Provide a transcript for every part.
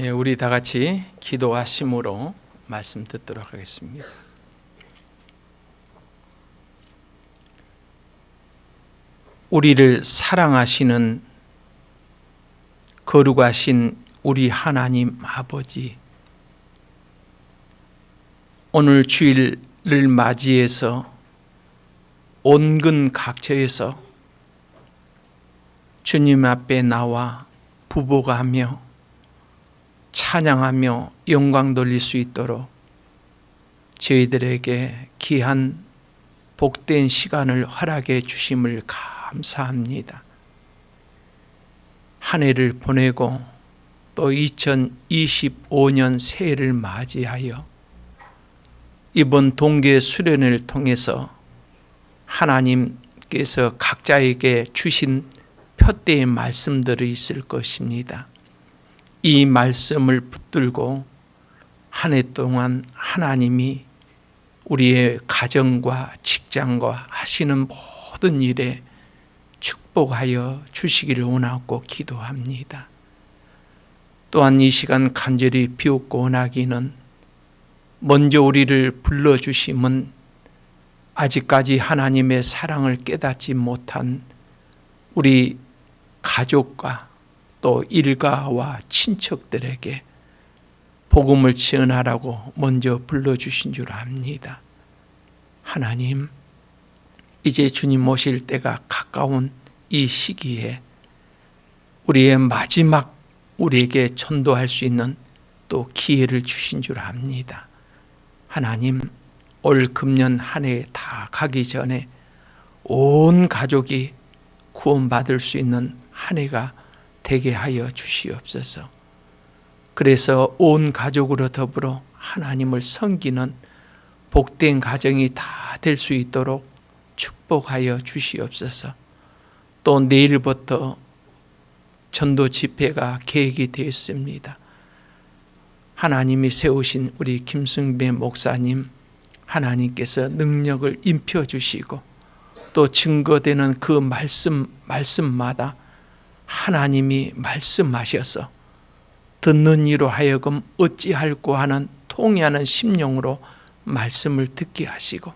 우리 다 같이 기도하심으로 말씀 듣도록 하겠습니다. 우리를 사랑하시는 거룩하신 우리 하나님 아버지, 오늘 주일을 맞이해서 온근 각처에서 주님 앞에 나와 부복하며 찬양하며 영광 돌릴 수 있도록 저희들에게 귀한 복된 시간을 허락해 주심을 감사합니다. 한 해를 보내고 또 2025년 새해를 맞이하여 이번 동계 수련회를 통해서 하나님께서 각자에게 주신 표대의 말씀들이 있을 것입니다. 이 말씀을 붙들고 한 해 동안 하나님이 우리의 가정과 직장과 하시는 모든 일에 축복하여 주시기를 원하고 기도합니다. 또한 이 시간 간절히 비웃고 원하기는 먼저 우리를 불러주심은 아직까지 하나님의 사랑을 깨닫지 못한 우리 가족과 또 일가와 친척들에게 복음을 전하라고 먼저 불러주신 줄 압니다. 하나님, 이제 주님 오실 때가 가까운 이 시기에 우리의 마지막 우리에게 전도할 수 있는 또 기회를 주신 줄 압니다. 하나님, 올 금년 한 해 다 가기 전에 온 가족이 구원받을 수 있는 한 해가 되게 하여 주시옵소서. 그래서 온 가족으로 더불어 하나님을 섬기는 복된 가정이 다 될 수 있도록 축복하여 주시옵소서. 또 내일부터 전도 집회가 계획이 되었습니다. 하나님이 세우신 우리 김승배 목사님, 하나님께서 능력을 임표 주시고 또 증거되는 그 말씀마다 하나님이 말씀하셔서 듣는 이로 하여금 어찌할꼬 하는 통회하는 심령으로 말씀을 듣게 하시고,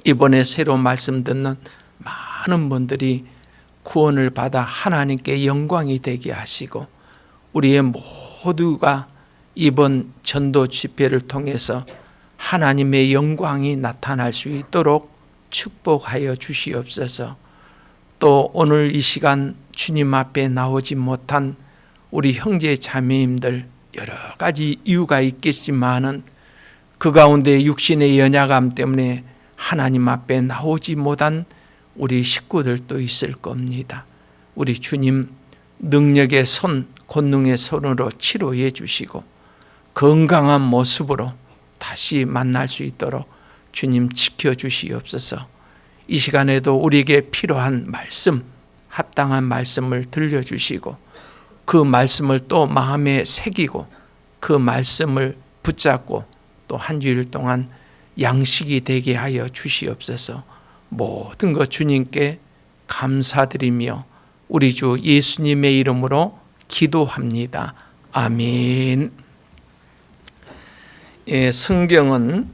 이번에 새로 말씀 듣는 많은 분들이 구원을 받아 하나님께 영광이 되게 하시고, 우리의 모두가 이번 전도 집회를 통해서 하나님의 영광이 나타날 수 있도록 축복하여 주시옵소서. 또 오늘 이 시간 주님 앞에 나오지 못한 우리 형제 자매님들, 여러 가지 이유가 있겠지만은 그 가운데 육신의 연약함 때문에 하나님 앞에 나오지 못한 우리 식구들도 있을 겁니다. 우리 주님 능력의 손, 권능의 손으로 치료해 주시고 건강한 모습으로 다시 만날 수 있도록 주님 지켜주시옵소서. 이 시간에도 우리에게 필요한 말씀, 합당한 말씀을 들려주시고 그 말씀을 또 마음에 새기고 그 말씀을 붙잡고 또 한 주일 동안 양식이 되게 하여 주시옵소서. 모든 것 주님께 감사드리며 우리 주 예수님의 이름으로 기도합니다. 아멘. 성경은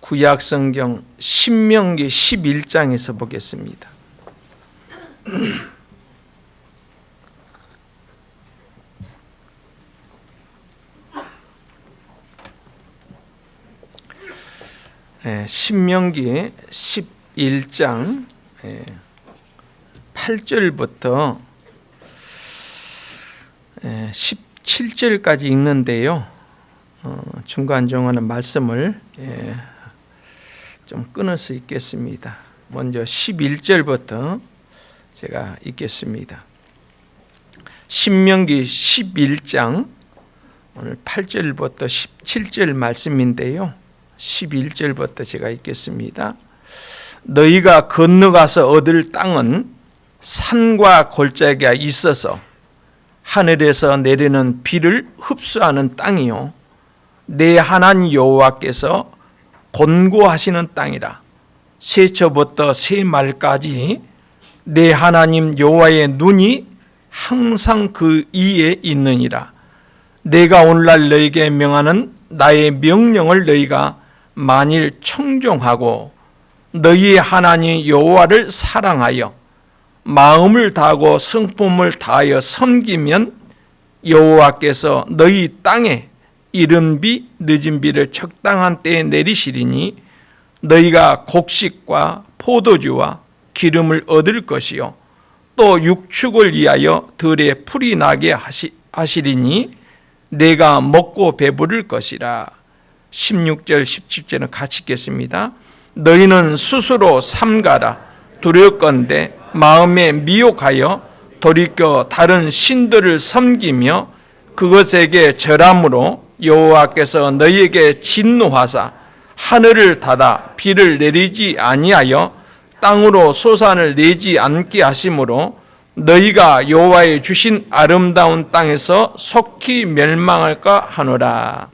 구약 성경 신명기 11장에서 보겠습니다. 신명기 11장 8절부터 17절까지 읽는데요. 중간중간에 말씀을 좀 끊을 수 있겠습니다. 먼저 11절부터 제가 읽겠습니다. 신명기 11장 오늘 8절부터 17절 말씀인데요. 11절부터 제가 읽겠습니다. 너희가 건너가서 얻을 땅은 산과 골짜기가 있어서 하늘에서 내리는 비를 흡수하는 땅이요 내 하나님 여호와께서 권고하시는 땅이라. 세초부터 세말까지 내 하나님 여호와의 눈이 항상 그 이에 있느니라. 내가 오늘날 너희에게 명하는 나의 명령을 너희가 만일 청종하고 너희의 하나님 여호와를 사랑하여 마음을 다하고 성품을 다하여 섬기면 여호와께서 너희 땅에 이른 비 늦은 비를 적당한 때에 내리시리니 너희가 곡식과 포도주와 기름을 얻을 것이요 또 육축을 위하여 들에 풀이 나게 하시리니 내가 먹고 배부를 것이라. 16절 17절은 같이 읽겠습니다. 너희는 스스로 삼가라. 두렵건대 마음에 미혹하여 돌이켜 다른 신들을 섬기며 그것에게 절함으로 여호와께서 너희에게 진노하사 하늘을 닫아 비를 내리지 아니하여 땅으로 소산을 내지 않게 하심으로 너희가 여호와의 주신 아름다운 땅에서 속히 멸망할까 하노라.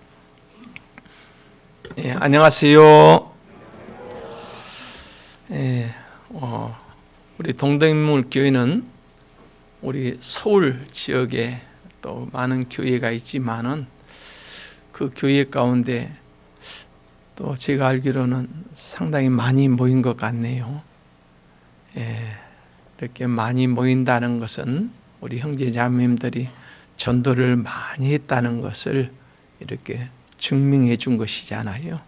안녕하세요. 우리 동대문교회는 우리 서울 지역에 또 많은 교회가 있지만은 그 교회 가운데 또 제가 알기로는 상당히 많이 모인 것 같네요. 이렇게 많이 모인다는 것은 우리 형제 자매님들이 전도를 많이 했다는 것을 이렇게 증명해 준 것이잖아요.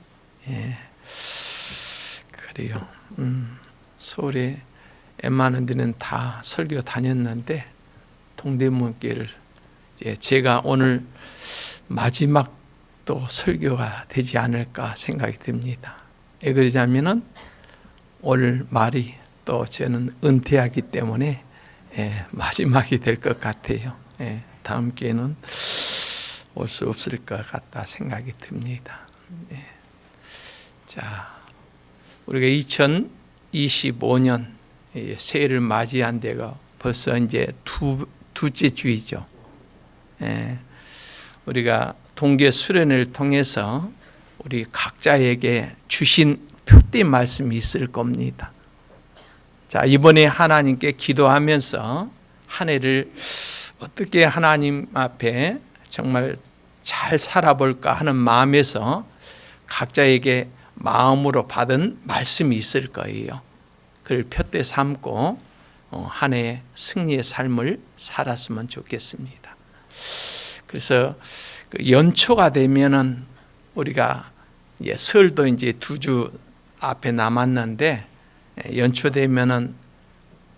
그래요. 서울에 웬만한 데는 다 설교 다녔는데 동대문교회를 제가 오늘 마지막 또 설교가 되지 않을까 생각이 듭니다. 왜 그러냐면은 올 말이 또 저는 은퇴하기 때문에 마지막이 될 것 같아요. 다음 기회는 올 수 없을 것 같다 생각이 듭니다. 자, 우리가 2025년 새해를 맞이한 데가 벌써 이제 두째 주이죠. 우리가 동계 수련을 통해서 우리 각자에게 주신 표대 말씀이 있을 겁니다. 자, 이번에 하나님께 기도하면서 한 해를 어떻게 하나님 앞에 정말 잘 살아볼까 하는 마음에서 각자에게 마음으로 받은 말씀이 있을 거예요. 그걸 표대 삼고 한 해 승리의 삶을 살았으면 좋겠습니다. 그래서 연초가 되면은 우리가 설도 이제 2주 앞에 남았는데 연초 되면은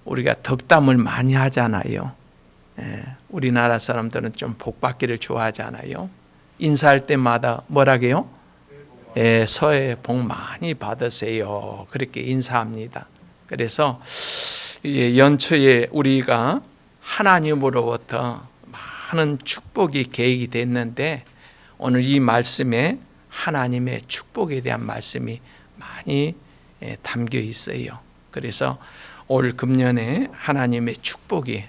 우리가 덕담을 많이 하잖아요. 우리나라 사람들은 좀 복받기를 좋아하잖아요. 인사할 때마다 뭐라게요? 새해 복 많이 받으세요. 그렇게 인사합니다. 그래서 연초에 우리가 하나님으로부터 많은 축복이 계획이 됐는데 오늘 이 말씀에 하나님의 축복에 대한 말씀이 많이 담겨 있어요. 그래서 올 금년에 하나님의 축복이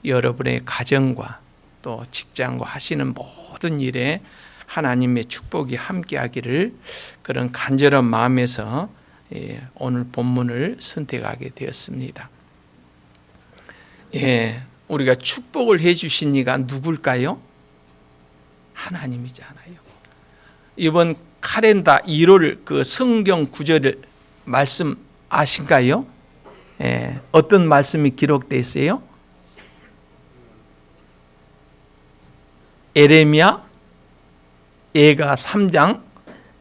여러분의 가정과 또 직장과 하시는 모든 일에 하나님의 축복이 함께하기를 그런 간절한 마음에서 오늘 본문을 선택하게 되었습니다. 우리가 축복을 해주신 이가 누굴까요? 하나님이잖아요. 이번 카렌다 1월 그 성경 구절을 말씀 아신가요? 어떤 말씀이 기록되어 있어요? 에레미야 예가 3장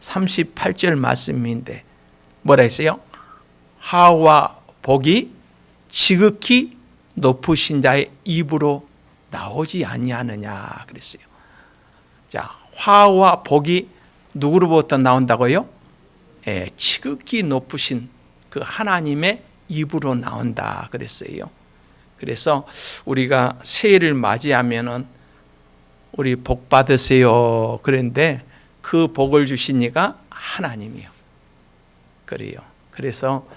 38절 말씀인데 뭐라 했어요? 화와 복이 지극히 높으신 자의 입으로 나오지 아니하느냐 그랬어요. 자, 화와 복이 누구로부터 나온다고요? 지극히 높으신 그 하나님의 입으로 나온다 그랬어요. 그래서 우리가 새해를 맞이하면은 우리 복 받으세요 그랬는데 그 복을 주신 이가 하나님이요. 그래요. 그래서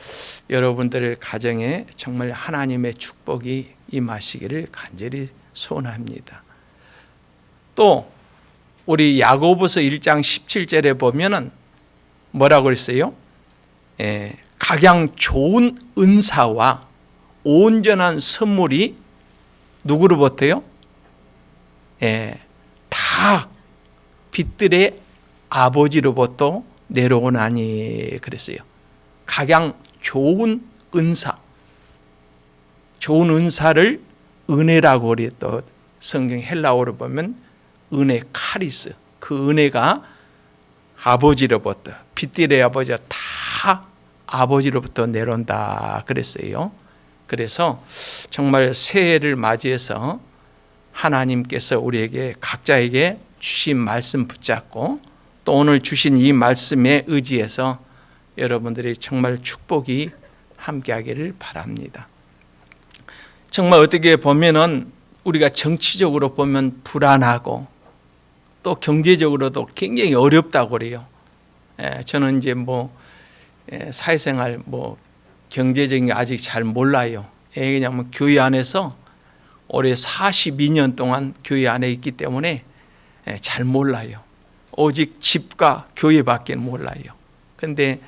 여러분들 가정에 정말 하나님의 축복이 임하시기를 간절히 소원합니다. 또 우리 야고보서 1장 17절에 보면은 뭐라고 그랬어요? 각양 좋은 은사와 온전한 선물이 누구로부터요? 다 다 빛들의 아버지로부터 내려오나니 그랬어요. 각양 좋은 은사, 좋은 은사를 은혜라고 우리 또 성경 헬라어로 보면 은혜 카리스, 그 은혜가 아버지로부터, 빛들의 아버지가 다 아버지로부터 내려온다 그랬어요. 그래서 정말 새해를 맞이해서 하나님께서 우리에게 각자에게 주신 말씀 붙잡고 또 오늘 주신 이 말씀에 의지해서 여러분들이 정말 축복이 함께하기를 바랍니다. 정말 어떻게 보면은 우리가 정치적으로 보면 불안하고 또 경제적으로도 굉장히 어렵다고 그래요. 저는 이제 사회생활 경제적인 게 아직 잘 몰라요. 왜냐하면 교회 안에서 올해 42년 동안 교회 안에 있기 때문에 잘 몰라요. 오직 집과 교회밖에 몰라요. 근데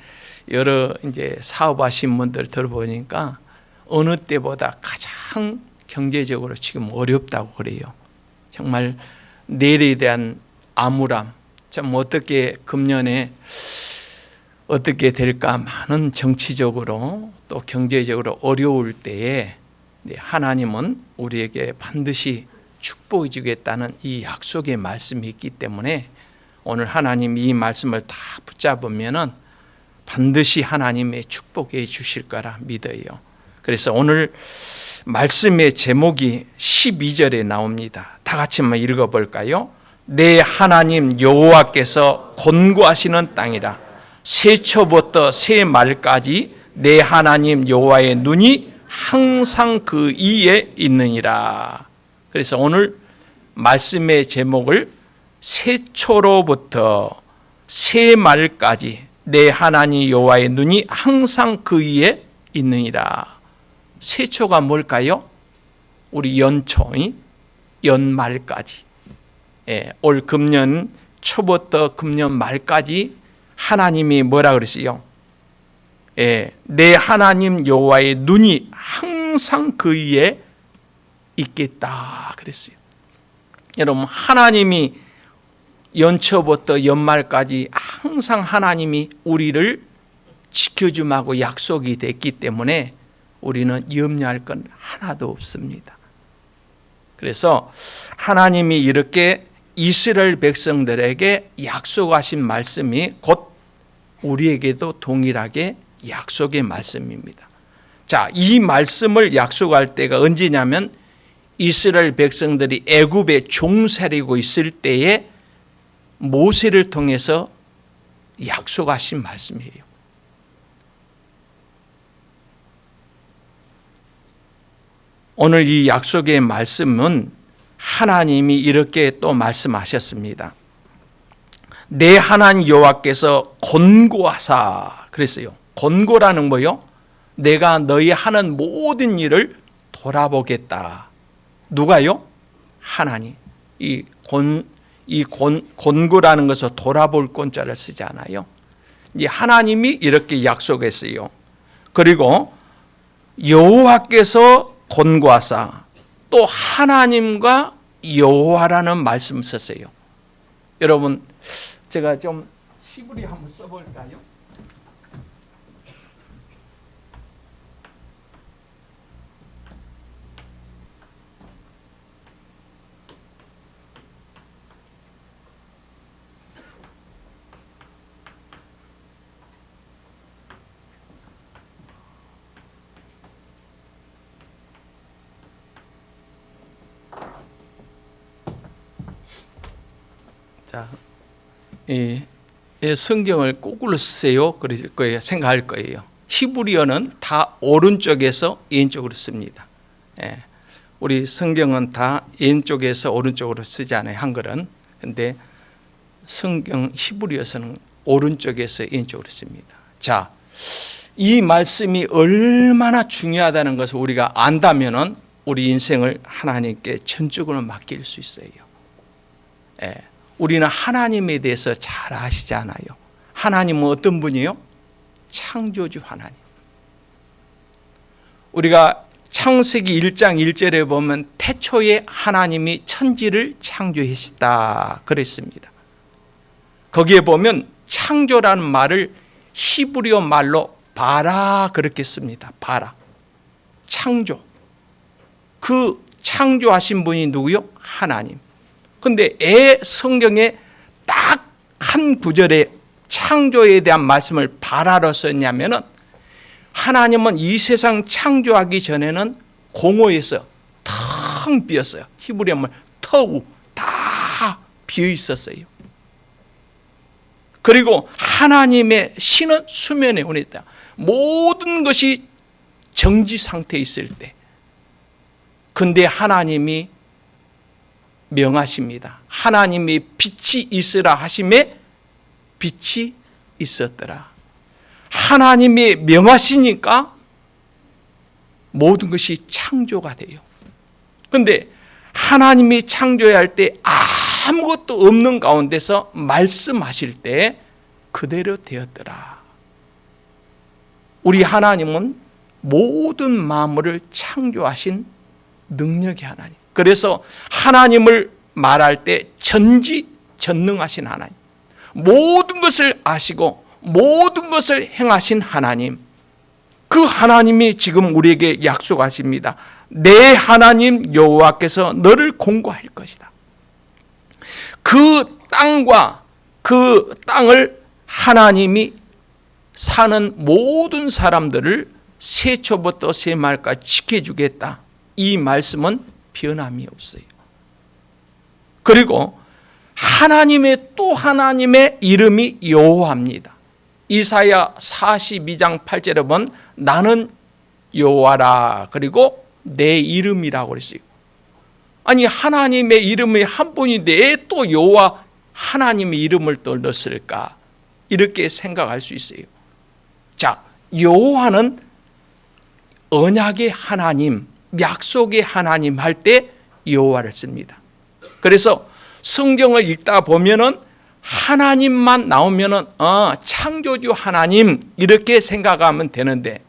여러 이제 사업하신 분들 들어보니까 어느 때보다 가장 경제적으로 지금 어렵다고 그래요. 정말 내일에 대한 암울함, 참 어떻게 금년에 어떻게 될까 많은 정치적으로 또 경제적으로 어려울 때에 하나님은 우리에게 반드시 축복해 주겠다는 이 약속의 말씀이 있기 때문에 오늘 하나님 이 말씀을 다 붙잡으면은 반드시 하나님의 축복해 주실 거라 믿어요. 그래서 오늘 말씀의 제목이 12절에 나옵니다. 다 같이 한번 읽어볼까요? 내 하나님 여호와께서 권고하시는 땅이라 세초부터 세말까지 내 하나님 여호와의 눈이 항상 그 이에 있느니라. 그래서 오늘 말씀의 제목을 세초로부터 세말까지 내 하나님 여호와의 눈이 항상 그 위에 있느니라. 세초가 뭘까요? 우리 연초, 연말까지. 올 금년 초부터 금년 말까지 하나님이 뭐라 그러시요? 내 하나님 여호와의 눈이 항상 그 위에 있겠다 그랬어요. 여러분, 하나님이 연초부터 연말까지 항상 하나님이 우리를 지켜줌하고 약속이 됐기 때문에 우리는 염려할 건 하나도 없습니다. 그래서 하나님이 이렇게 이스라엘 백성들에게 약속하신 말씀이 곧 우리에게도 동일하게 약속의 말씀입니다. 자, 이 말씀을 약속할 때가 언제냐면 이스라엘 백성들이 애굽에 종살이고 있을 때에 모세를 통해서 약속하신 말씀이에요. 오늘 이 약속의 말씀은 하나님이 이렇게 또 말씀하셨습니다. 내 하나님 여호와께서 권고하사 그랬어요. 권고라는 뭐요? 내가 너희 하는 모든 일을 돌아보겠다. 누가요? 하나님. 이 권고라는 것을 돌아볼 권자를 쓰지 않아요. 이 하나님이 이렇게 약속했어요. 그리고 여호와께서 권고하사 또 하나님과 여호와라는 말씀 썼어요. 여러분, 제가 좀 히브리 한번 써볼까요? 자, 이 성경을 거꾸로 쓰세요. 그럴 거예요. 생각할 거예요. 히브리어는 다 오른쪽에서 왼쪽으로 씁니다. 우리 성경은 다 왼쪽에서 오른쪽으로 쓰지 않아요. 한글은. 근데 성경 히브리어서는 오른쪽에서 왼쪽으로 씁니다. 자, 이 말씀이 얼마나 중요하다는 것을 우리가 안다면은 우리 인생을 하나님께 전적으로 맡길 수 있어요. 우리는 하나님에 대해서 잘 아시잖아요. 하나님은 어떤 분이에요? 창조주 하나님. 우리가 창세기 1장 1절에 보면 태초에 하나님이 천지를 창조하셨다 그랬습니다. 거기에 보면 창조라는 말을 히브리어 말로 바라 그렇게 씁니다. 바라. 창조. 그 창조하신 분이 누구요? 하나님. 근데 성경에 딱 한 구절에 창조에 대한 말씀을 바라로 썼냐면은 하나님은 이 세상 창조하기 전에는 공허에서 텅 비었어요. 히브리어 말 터우 다 비어 있었어요. 그리고 하나님의 신은 수면에 운했다. 모든 것이 정지 상태에 있을 때. 근데 하나님이 명하십니다. 하나님이 빛이 있으라 하심에 빛이 있었더라. 하나님이 명하시니까 모든 것이 창조가 돼요. 그런데 하나님이 창조할 때 아무것도 없는 가운데서 말씀하실 때 그대로 되었더라. 우리 하나님은 모든 만물을 창조하신 능력의 하나님. 그래서 하나님을 말할 때 전지전능하신 하나님, 모든 것을 아시고 모든 것을 행하신 하나님, 그 하나님이 지금 우리에게 약속하십니다. 내 하나님 여호와께서 너를 공고할 것이다. 그 땅과 그 땅을 하나님이 사는 모든 사람들을 세초부터 세말까지 지켜주겠다. 이 말씀은 변함이 없어요. 그리고 하나님의 또 하나님의 이름이 여호와입니다. 이사야 42장 8절에 보면 나는 여호와라. 그리고 내 이름이라고 그랬어요. 아니 하나님의 이름이 한 분인데 또 여호와 하나님의 이름을 또 넣었을까? 이렇게 생각할 수 있어요. 자, 여호와는 언약의 하나님, 약속의 하나님 할 때 여호와를 씁니다. 그래서 성경을 읽다 보면은 하나님만 나오면은 창조주 하나님 이렇게 생각하면 되는데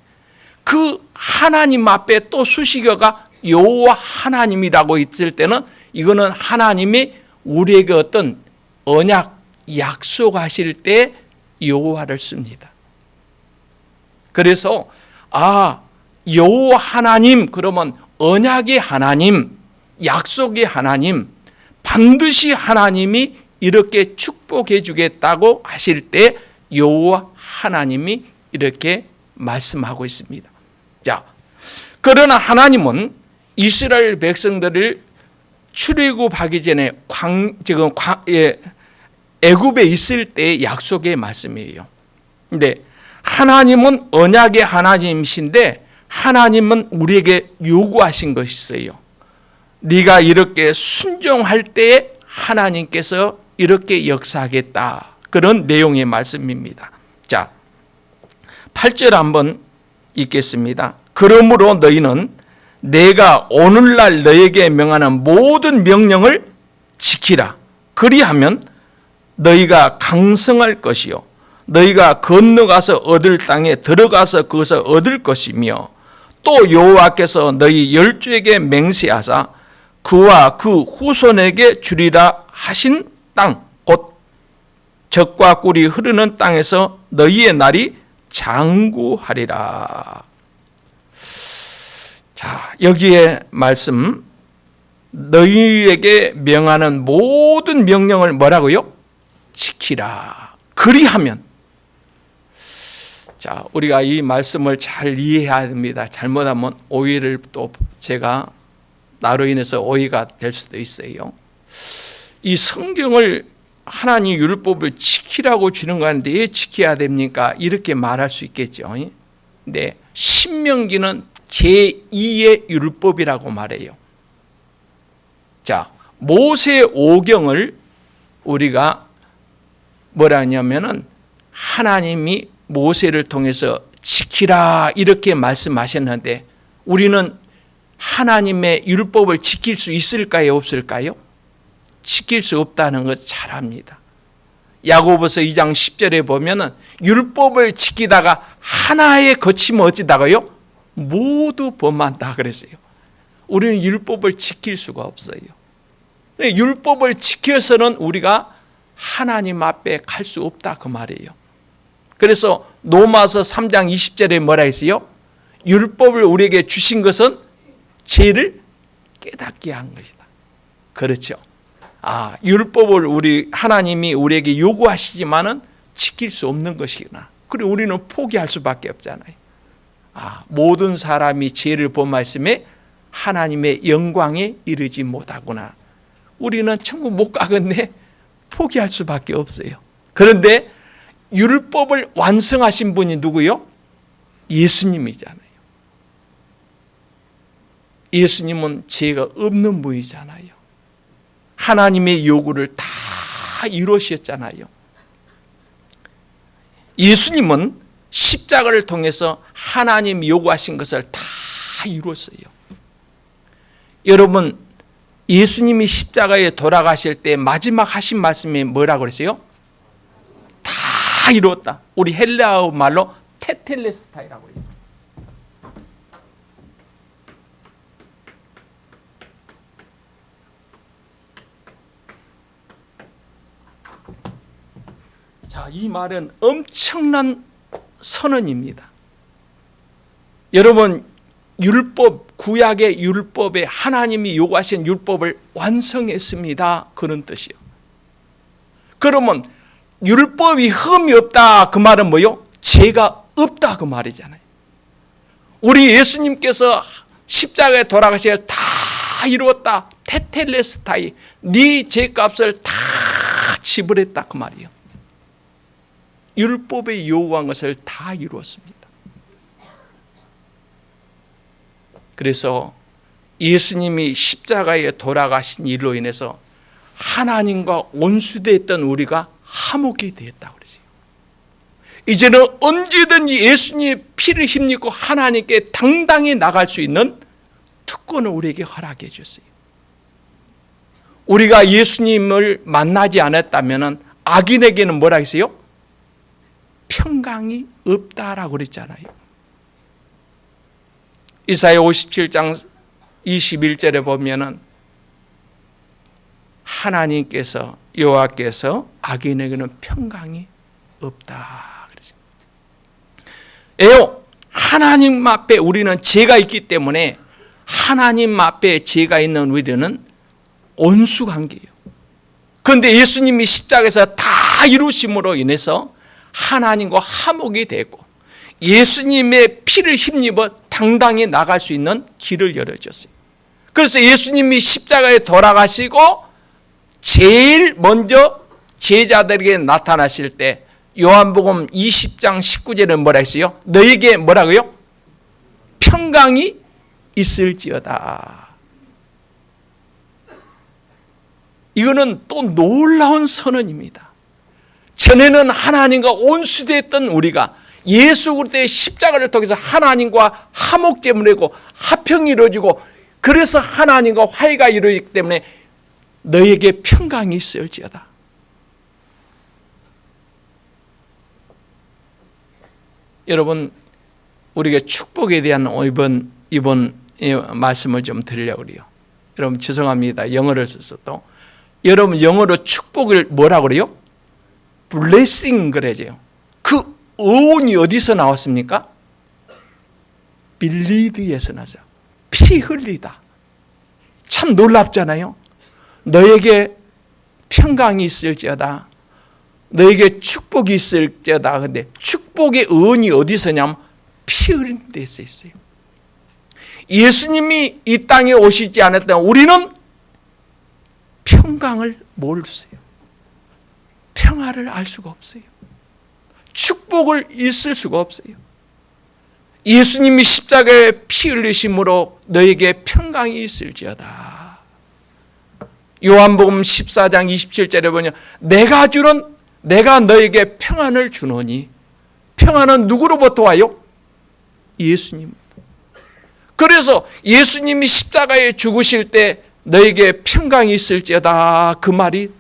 그 하나님 앞에 또 수식어가 여호와 하나님이라고 있을 때는 이거는 하나님이 우리에게 어떤 언약 약속하실 때 여호와를 씁니다. 그래서 여호와 하나님 그러면 언약의 하나님, 약속의 하나님, 반드시 하나님이 이렇게 축복해 주겠다고 하실 때 여호와 하나님이 이렇게 말씀하고 있습니다. 자, 그러나 하나님은 이스라엘 백성들을 출애굽하기 전에 애굽에 있을 때의 약속의 말씀이에요. 근데 하나님은 언약의 하나님이신데 하나님은 우리에게 요구하신 것이 있어요. 네가 이렇게 순종할 때에 하나님께서 이렇게 역사하겠다. 그런 내용의 말씀입니다. 자, 8절 한번 읽겠습니다. 그러므로 너희는 내가 오늘날 너에게 명하는 모든 명령을 지키라. 그리하면 너희가 강성할 것이요 너희가 건너가서 얻을 땅에 들어가서 그것을 얻을 것이며 또 여호와께서 너희 열조에게 맹세하사 그와 그 후손에게 주리라 하신 땅 곧 젖과 꿀이 흐르는 땅에서 너희의 날이 장구하리라. 자, 여기에 말씀 너희에게 명하는 모든 명령을 뭐라고요? 지키라. 그리하면 자, 우리가 이 말씀을 잘 이해해야 됩니다. 잘못하면 오해를 또 제가 나로 인해서 오해가 될 수도 있어요. 이 성경을 하나님 율법을 지키라고 주는 거 아닌데 왜 지켜야 됩니까? 이렇게 말할 수 있겠죠. 근데 신명기는 제2의 율법이라고 말해요. 자, 모세 오경을 우리가 뭐라 하냐면은 하나님이 모세를 통해서 지키라 이렇게 말씀하셨는데 우리는 하나님의 율법을 지킬 수 있을까요? 없을까요? 지킬 수 없다는 것 잘 압니다. 야고보서 2장 10절에 보면은 율법을 지키다가 하나에 거치면 어찌다가요? 모두 범한다 그랬어요. 우리는 율법을 지킬 수가 없어요. 율법을 지켜서는 우리가 하나님 앞에 갈 수 없다 그 말이에요. 그래서 로마서 3장 20절에 뭐라 했어요? 율법을 우리에게 주신 것은 죄를 깨닫게 한 것이다. 그렇죠. 율법을 하나님이 우리에게 요구하시지만은 지킬 수 없는 것이구나. 그리고 우리는 포기할 수밖에 없잖아요. 모든 사람이 죄를 범하심에 하나님의 영광에 이르지 못하구나. 우리는 천국 못 가겠네. 포기할 수밖에 없어요. 그런데 율법을 완성하신 분이 누구요? 예수님이잖아요. 예수님은 죄가 없는 분이잖아요. 하나님의 요구를 다 이루셨잖아요. 예수님은 십자가를 통해서 하나님이 요구하신 것을 다 이루었어요. 여러분, 예수님이 십자가에 돌아가실 때 마지막 하신 말씀이 뭐라고 그랬어요? 다 이루었다. 우리 헬라어 말로 테텔레스타이라고 해요. 자, 이 말은 엄청난 선언입니다. 여러분, 율법, 구약의 율법에 하나님이 요구하신 율법을 완성했습니다. 그런 뜻이요. 그러면 율법이 흠이 없다 그 말은 뭐요? 죄가 없다 그 말이잖아요. 우리 예수님께서 십자가에 돌아가실 다 이루었다. 테텔레스타이, 네 죄값을 다 지불했다 그 말이에요. 율법에 요구한 것을 다 이루었습니다. 그래서 예수님이 십자가에 돌아가신 일로 인해서 하나님과 온수되었던 우리가 화목이 되었다고 그러죠. 이제는 언제든지 예수님의 피를 힘입고 하나님께 당당히 나갈 수 있는 특권을 우리에게 허락해 주셨어요. 우리가 예수님을 만나지 않았다면 악인에게는 뭐라 했어요? 평강이 없다라고 그랬잖아요. 이사야 57장 21절에 보면은 하나님께서 여호와께서 악인에게는 평강이 없다 그러죠. 에요, 하나님 앞에 우리는 죄가 있기 때문에 하나님 앞에 죄가 있는 우리는 온수 관계예요. 그런데 예수님이 십자가에서 다 이루심으로 인해서 하나님과 화목이 되고 예수님의 피를 힘입어 당당히 나갈 수 있는 길을 열어줬어요. 그래서 예수님이 십자가에 돌아가시고 제일 먼저 제자들에게 나타나실 때 요한복음 20장 19절은 뭐라 했어요? 너에게 뭐라고요? 평강이 있을지어다. 이거는 또 놀라운 선언입니다. 전에는 하나님과 온수됐던 우리가 예수 그리스도의 십자가를 통해서 하나님과 화목제물이 되고 화평이 이루어지고 그래서 하나님과 화해가 이루어지기 때문에 너에게 평강이 있을지어다. 여러분, 우리가 축복에 대한 이번 말씀을 좀 드리려고 그래요. 여러분 죄송합니다. 영어를 써서 또 여러분 영어로 축복을 뭐라고 그래요? blessing 그래요. 그 어원이 어디서 나왔습니까? 빌리드에서 나죠. 피 흘리다. 참 놀랍잖아요. 너에게 평강이 있을지어다. 너에게 축복이 있을지어다. 근데 축복의 어원이 어디서 냐면 피 흘린 데서 있어요. 예수님이 이 땅에 오시지 않았다면 우리는 평강을 모르세요. 평화를 알 수가 없어요. 축복을 있을 수가 없어요. 예수님이 십자가에 피 흘리심으로 너에게 평강이 있을지어다. 요한복음 14장 27절에 보면 내가 너에게 평안을 주노니 평안은 누구로부터 와요? 예수님. 그래서 예수님이 십자가에 죽으실 때 너에게 평강이 있을지어다 그 말이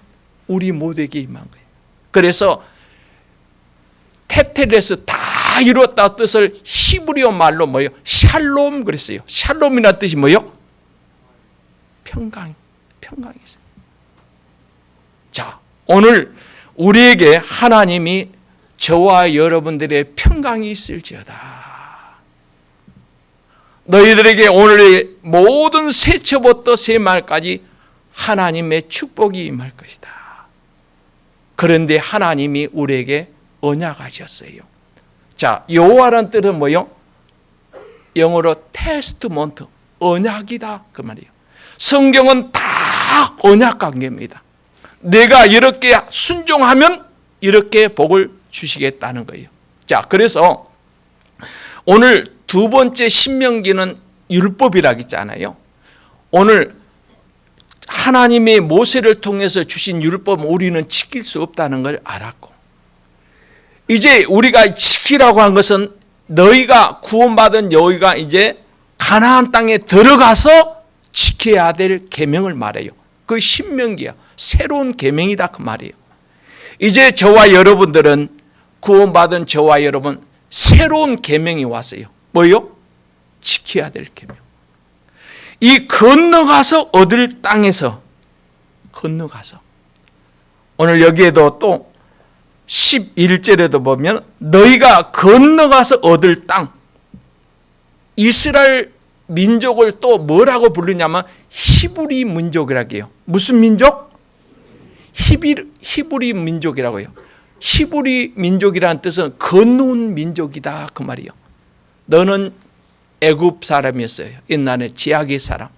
우리 모두에게 임한 거예요. 그래서 테텔레스 다 다 이루었다 뜻을 히브리어 말로 뭐예요? 샬롬 그랬어요. 샬롬이라는 뜻이 뭐예요? 평강이 있어요. 자, 오늘 우리에게 하나님이 저와 여러분들의 평강이 있을지어다. 너희들에게 오늘의 모든 새처부터 새말까지 하나님의 축복이 임할 것이다. 그런데 하나님이 우리에게 언약하셨어요. 자, 여호와라는 뜻은 뭐요? 영어로 테스트먼트, 언약이다 그 말이에요. 성경은 다 언약 관계입니다. 내가 이렇게 순종하면 이렇게 복을 주시겠다는 거예요. 자, 그래서 오늘 두 번째 신명기는 율법이라고 했잖아요. 오늘 하나님의 모세를 통해서 주신 율법은 우리는 지킬 수 없다는 걸 알았고, 이제 우리가 지키라고 한 것은 너희가 구원받은 너희가 이제 가나안 땅에 들어가서 지켜야 될 계명을 말해요. 그 신명기야. 새로운 계명이다 그 말이에요. 이제 저와 여러분들은 구원받은 저와 여러분 새로운 계명이 왔어요. 뭐요? 지켜야 될 계명. 이 건너가서 얻을 땅에서 건너가서 오늘 여기에도 또 11절에도 보면 너희가 건너가서 얻을 땅, 이스라엘 민족을 또 뭐라고 부르냐면 히브리 민족이라고 해요. 무슨 민족? 히브리 민족이라고 해요. 히브리 민족이라는 뜻은 건너온 민족이다 그 말이에요. 너는 애굽 사람이었어요. 옛날에 지하의 사람.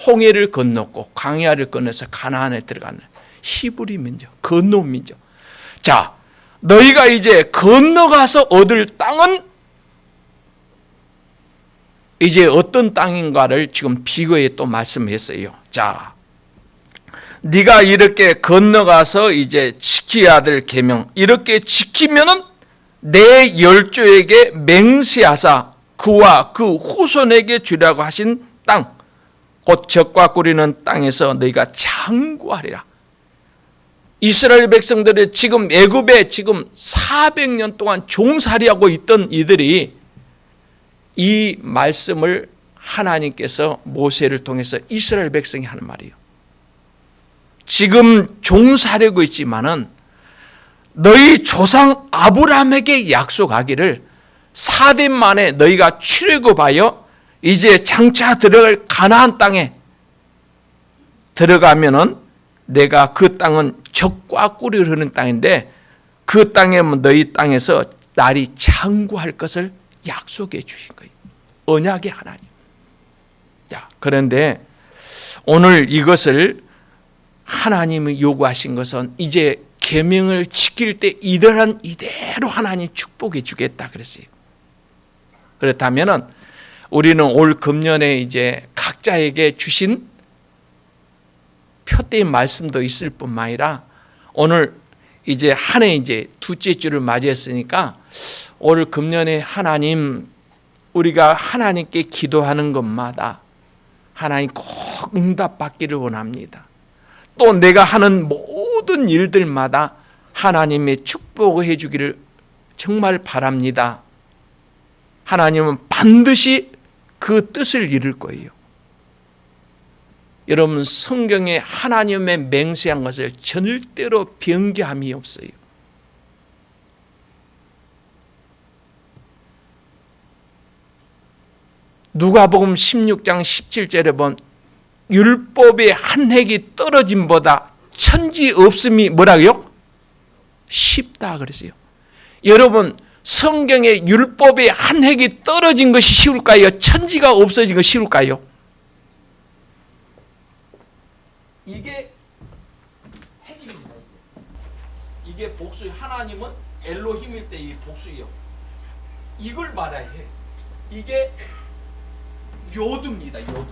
홍해를 건넜고 광야를 건너서 가나안에 들어가는 히브리 민족, 건너온 민족. 자, 너희가 이제 건너가서 얻을 땅은 이제 어떤 땅인가를 지금 비교해 또 말씀했어요. 자, 네가 이렇게 건너가서 이제 지켜야 될 계명, 이렇게 지키면은 내 열조에게 맹세하사 그와 그 후손에게 주라고 하신 땅, 곧 젖과 꿀이는 땅에서 너희가 장구하리라. 이스라엘 백성들이 지금 애굽에 지금 400년 동안 종살이하고 있던 이들이 이 말씀을 하나님께서 모세를 통해서 이스라엘 백성이 하는 말이에요. 지금 종살이하고 있지만은 너희 조상 아브라함에게 약속하기를 4대 만에 너희가 출애굽하여 이제 장차 들어갈 가나안 땅에 들어가면은 내가 그 땅은 젖과 꿀이 흐르는 땅인데 그 땅에 너희 땅에서 날이 장구할 것을 약속해 주신 거예요. 언약의 하나님. 자, 그런데 오늘 이것을 하나님이 요구하신 것은 이제 계명을 지킬 때 이대로 하나님 축복해 주겠다 그랬어요. 그렇다면은 우리는 올 금년에 이제 각자에게 주신 표대의 말씀도 있을 뿐만 아니라 오늘 이제 한 해 이제 둘째 주를 맞이했으니까 올 금년에 하나님, 우리가 하나님께 기도하는 것마다 하나님 꼭 응답받기를 원합니다. 또 내가 하는 모든 일들마다 하나님의 축복을 해주기를 정말 바랍니다. 하나님은 반드시 그 뜻을 이룰 거예요. 여러분, 성경에 하나님의 맹세한 것을 절대로 변개함이 없어요. 누가복음 16장 17절에 본 율법의 한 획이 떨어짐보다 천지 없음이 뭐라고요? 쉽다 그랬어요. 여러분, 성경의 율법의 한 획이 떨어진 것이 쉬울까요? 천지가 없어진 것이 쉬울까요? 이게 핵입니다. 이게 복수. 하나님은 엘로힘일 때 이 복수요. 이걸 말해야 해. 이게 요두입니다. 요두.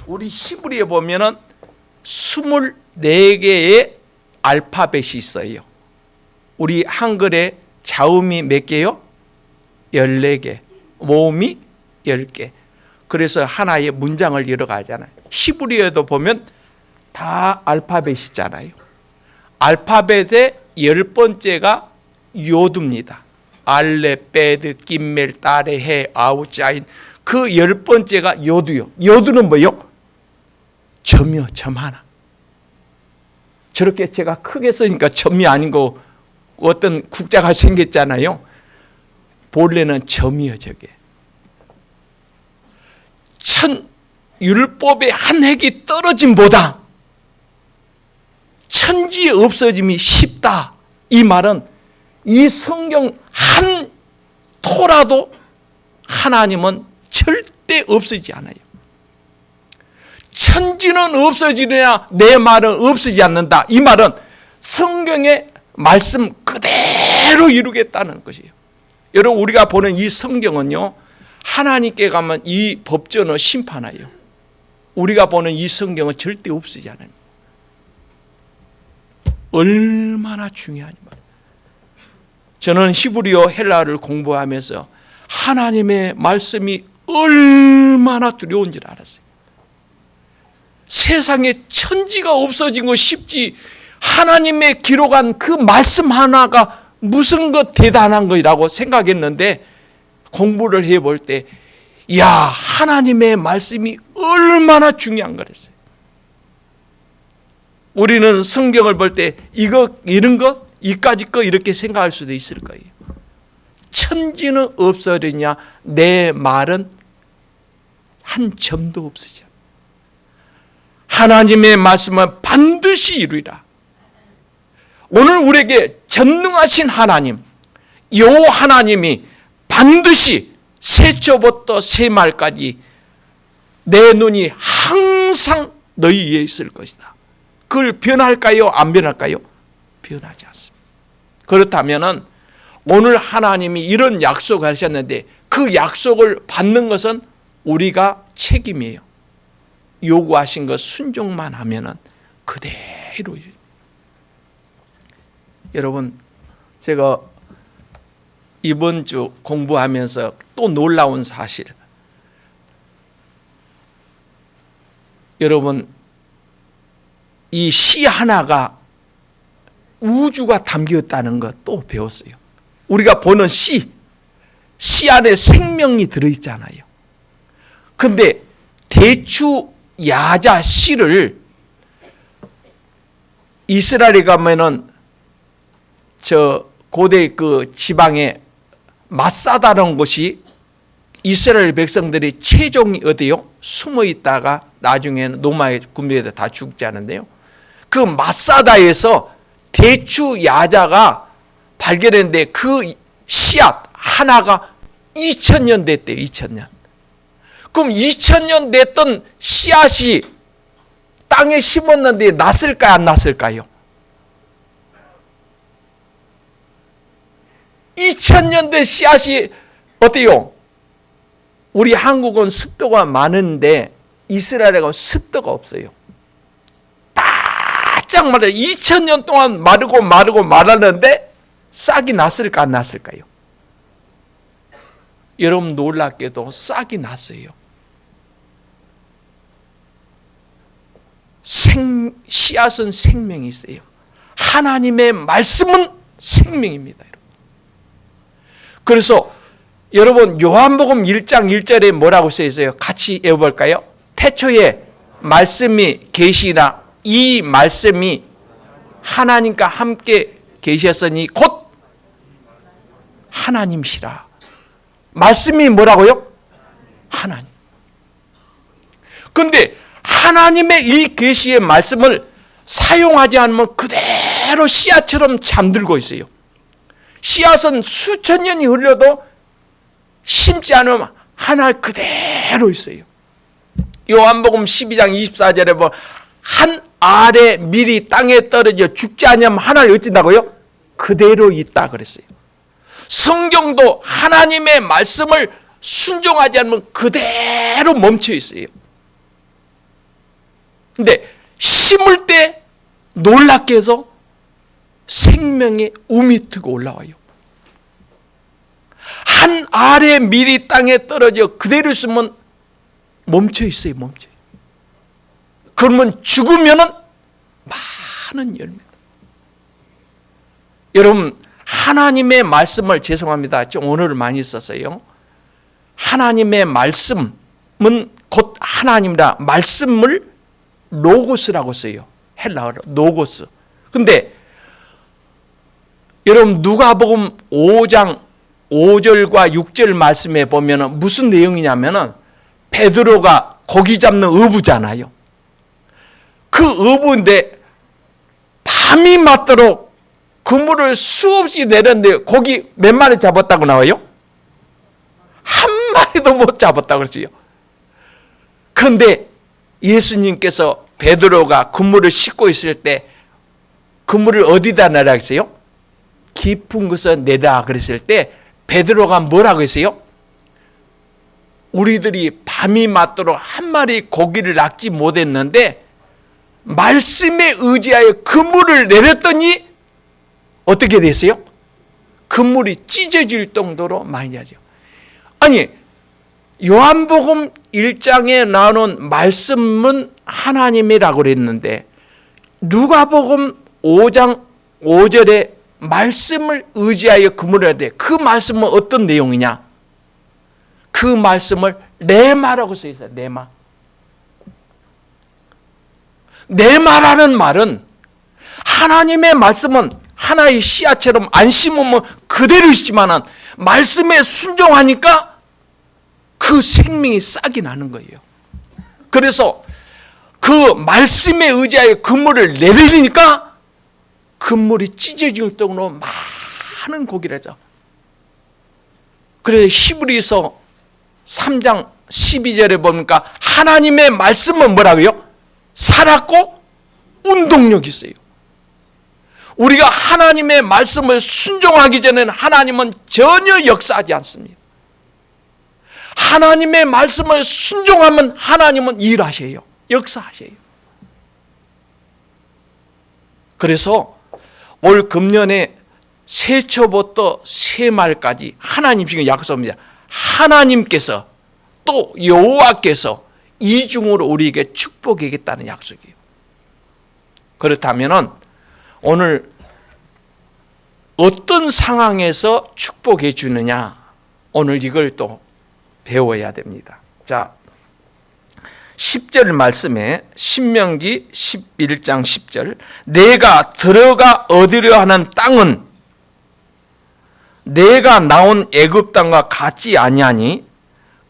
우리 히브리에 보면은 24개의 알파벳이 있어요. 우리 한글에 자음이 몇 개요? 14개. 모음이 10개. 그래서 하나의 문장을 이뤄가잖아요. 히브리어도 보면 다 알파벳이잖아요. 알파벳의 10번째가 요두입니다. 알레, 베드, 김멜, 다레, 해, 아우, 짜인. 그 10번째가 여두요. 여두는 뭐요? 점이요, 점 하나. 저렇게 제가 크게 쓰니까 점이 아닌 거 어떤 국자가 생겼잖아요. 본래는 점이요, 저게. 율법의 한 획이 떨어짐보다 천지의 없어짐이 쉽다. 이 말은 이 성경 한 토라도 하나님은 절대 없어지지 않아요. 천지는 없어지느냐 내 말은 없어지지 않는다. 이 말은 성경의 말씀 그대로 이루겠다는 것이에요. 여러분, 우리가 보는 이 성경은요, 하나님께 가면 이 법전은 심판하여. 우리가 보는 이 성경은 절대 없어지지 않아요. 얼마나 중요하니 말이에요. 저는 히브리어 헬라어를 공부하면서 하나님의 말씀이 얼마나 두려운지 알았어요. 세상에 천지가 없어진 거 쉽지, 하나님의 기록한 그 말씀 하나가 무슨 것 대단한 거라고 생각했는데, 공부를 해볼 때, 야, 하나님의 말씀이 얼마나 중요한 거랬어요. 우리는 성경을 볼 때 이런 것, 이까지 거 이렇게 생각할 수도 있을 거예요. 천지는 없어지냐 내 말은 한 점도 없으죠. 하나님의 말씀은 반드시 이루리라. 오늘 우리에게 전능하신 하나님, 요 하나님이 반드시 새초부터 새말까지 내 눈이 항상 너희 위에 있을 것이다. 그걸 변할까요? 안 변할까요? 변하지 않습니다. 그렇다면 오늘 하나님이 이런 약속을 하셨는데 그 약속을 받는 것은 우리가 책임이에요. 요구하신 것 순종만 하면은 그대로. 여러분, 제가 이번 주 공부하면서 또 놀라운 사실, 여러분, 이 씨 하나가 우주가 담겼다는 것 또 배웠어요. 우리가 보는 씨 안에 생명이 들어있잖아요. 근데 대추 야자 씨를 이스라엘에 가면은 저 고대 그 지방에 마사다라는 곳이 이스라엘 백성들이 최종이 어디요? 숨어 있다가 나중에는 로마의 군대에 다 죽지 않은데요. 그 마사다에서 대추 야자가 발견했는데 그 씨앗 하나가 2000년 됐대요. 2000년. 그럼 2000년 됐던 씨앗이 땅에 심었는데 났을까요? 안 났을까요? 2000년 된 씨앗이 어때요? 우리 한국은 습도가 많은데 이스라엘은 습도가 없어요. 바짝 말해 2000년 동안 마르고 말았는데 싹이 났을까 안 났을까요? 여러분, 놀랍게도 싹이 났어요. 씨앗은 생명이 있어요. 하나님의 말씀은 생명입니다. 그래서 여러분, 요한복음 1장 1절에 뭐라고 써 있어요? 같이 읽어볼까요? 태초에 말씀이 계시나 이 말씀이 하나님과 함께 계셨으니 곧 하나님이시라. 말씀이 뭐라고요? 하나님. 그런데 하나님의 이 계시의 말씀을 사용하지 않으면 그대로 씨앗처럼 잠들고 있어요. 씨앗은 수천 년이 흘러도 심지 않으면 하나 그대로 있어요. 요한복음 12장 24절에 보면 한 알의 밀이 땅에 떨어져 죽지 않으면 하나를 어찐다고요? 그대로 있다 그랬어요. 성경도 하나님의 말씀을 순종하지 않으면 그대로 멈춰 있어요. 근데 심을 때 놀랍게 해서 생명의 움이 트고 올라와요. 한 알의 밀이 땅에 떨어져 그대로 있으면 멈춰 있어요. 멈춰. 그러면 죽으면은 많은 열매. 여러분, 하나님의 말씀을, 죄송합니다, 좀 언어를 많이 썼어요. 하나님의 말씀은 곧 하나님이라. 말씀을 로고스라고 써요. 헬라어로 로고스. 근데 여러분 누가복음 5장 5절과 6절 말씀에 보면 무슨 내용이냐면 베드로가 고기 잡는 어부잖아요. 그 어부인데 밤이 맞도록 그물을 수없이 내렸는데 고기 몇 마리 잡았다고 나와요? 한 마리도 못 잡았다고 그러지요. 그런데 예수님께서 베드로가 그물을 싣고 있을 때 그물을 어디다 내라 했어요? 깊은 곳에 내라 그랬을 때 베드로가 뭐라고 했어요? 우리들이 밤이 맞도록 한 마리 고기를 낚지 못했는데 말씀에 의지하여 그물을 내렸더니 어떻게 됐어요? 그물이 찢어질 정도로 많이 하죠. 아니, 요한복음 1장에 나오는 말씀은 하나님이라고 그랬는데 누가복음 5장 5절에 말씀을 의지하여 그물을 해야 돼. 그 말씀은 어떤 내용이냐? 그 말씀을 레마라고 써 있어요. 레마. 레마라는 말은 하나님의 말씀은 하나의 씨앗처럼 안 심으면 그대로 있지만은 말씀에 순종하니까 그 생명이 싹이 나는 거예요. 그래서 그 말씀에 의지하여 그물을 내리니까 그물이 찢어질 정도로 많은 고기를 하죠. 그래서 히브리서 3장 12절에 보니까 하나님의 말씀은 뭐라고요? 살았고 운동력이 있어요. 우리가 하나님의 말씀을 순종하기 전에는 하나님은 전혀 역사하지 않습니다. 하나님의 말씀을 순종하면 하나님은 일하셔요. 역사하셔요. 그래서 올 금년에 새초부터 새말까지 하나님 지금 약속합니다. 하나님께서 또 여호와께서 이중으로 우리에게 축복하겠다는 약속이에요. 그렇다면 오늘 어떤 상황에서 축복해 주느냐, 오늘 이걸 또 배워야 됩니다. 자, 10절 말씀에 신명기 11장 10절, 내가 들어가 얻으려 하는 땅은 내가 나온 애굽 땅과 같지 아니하니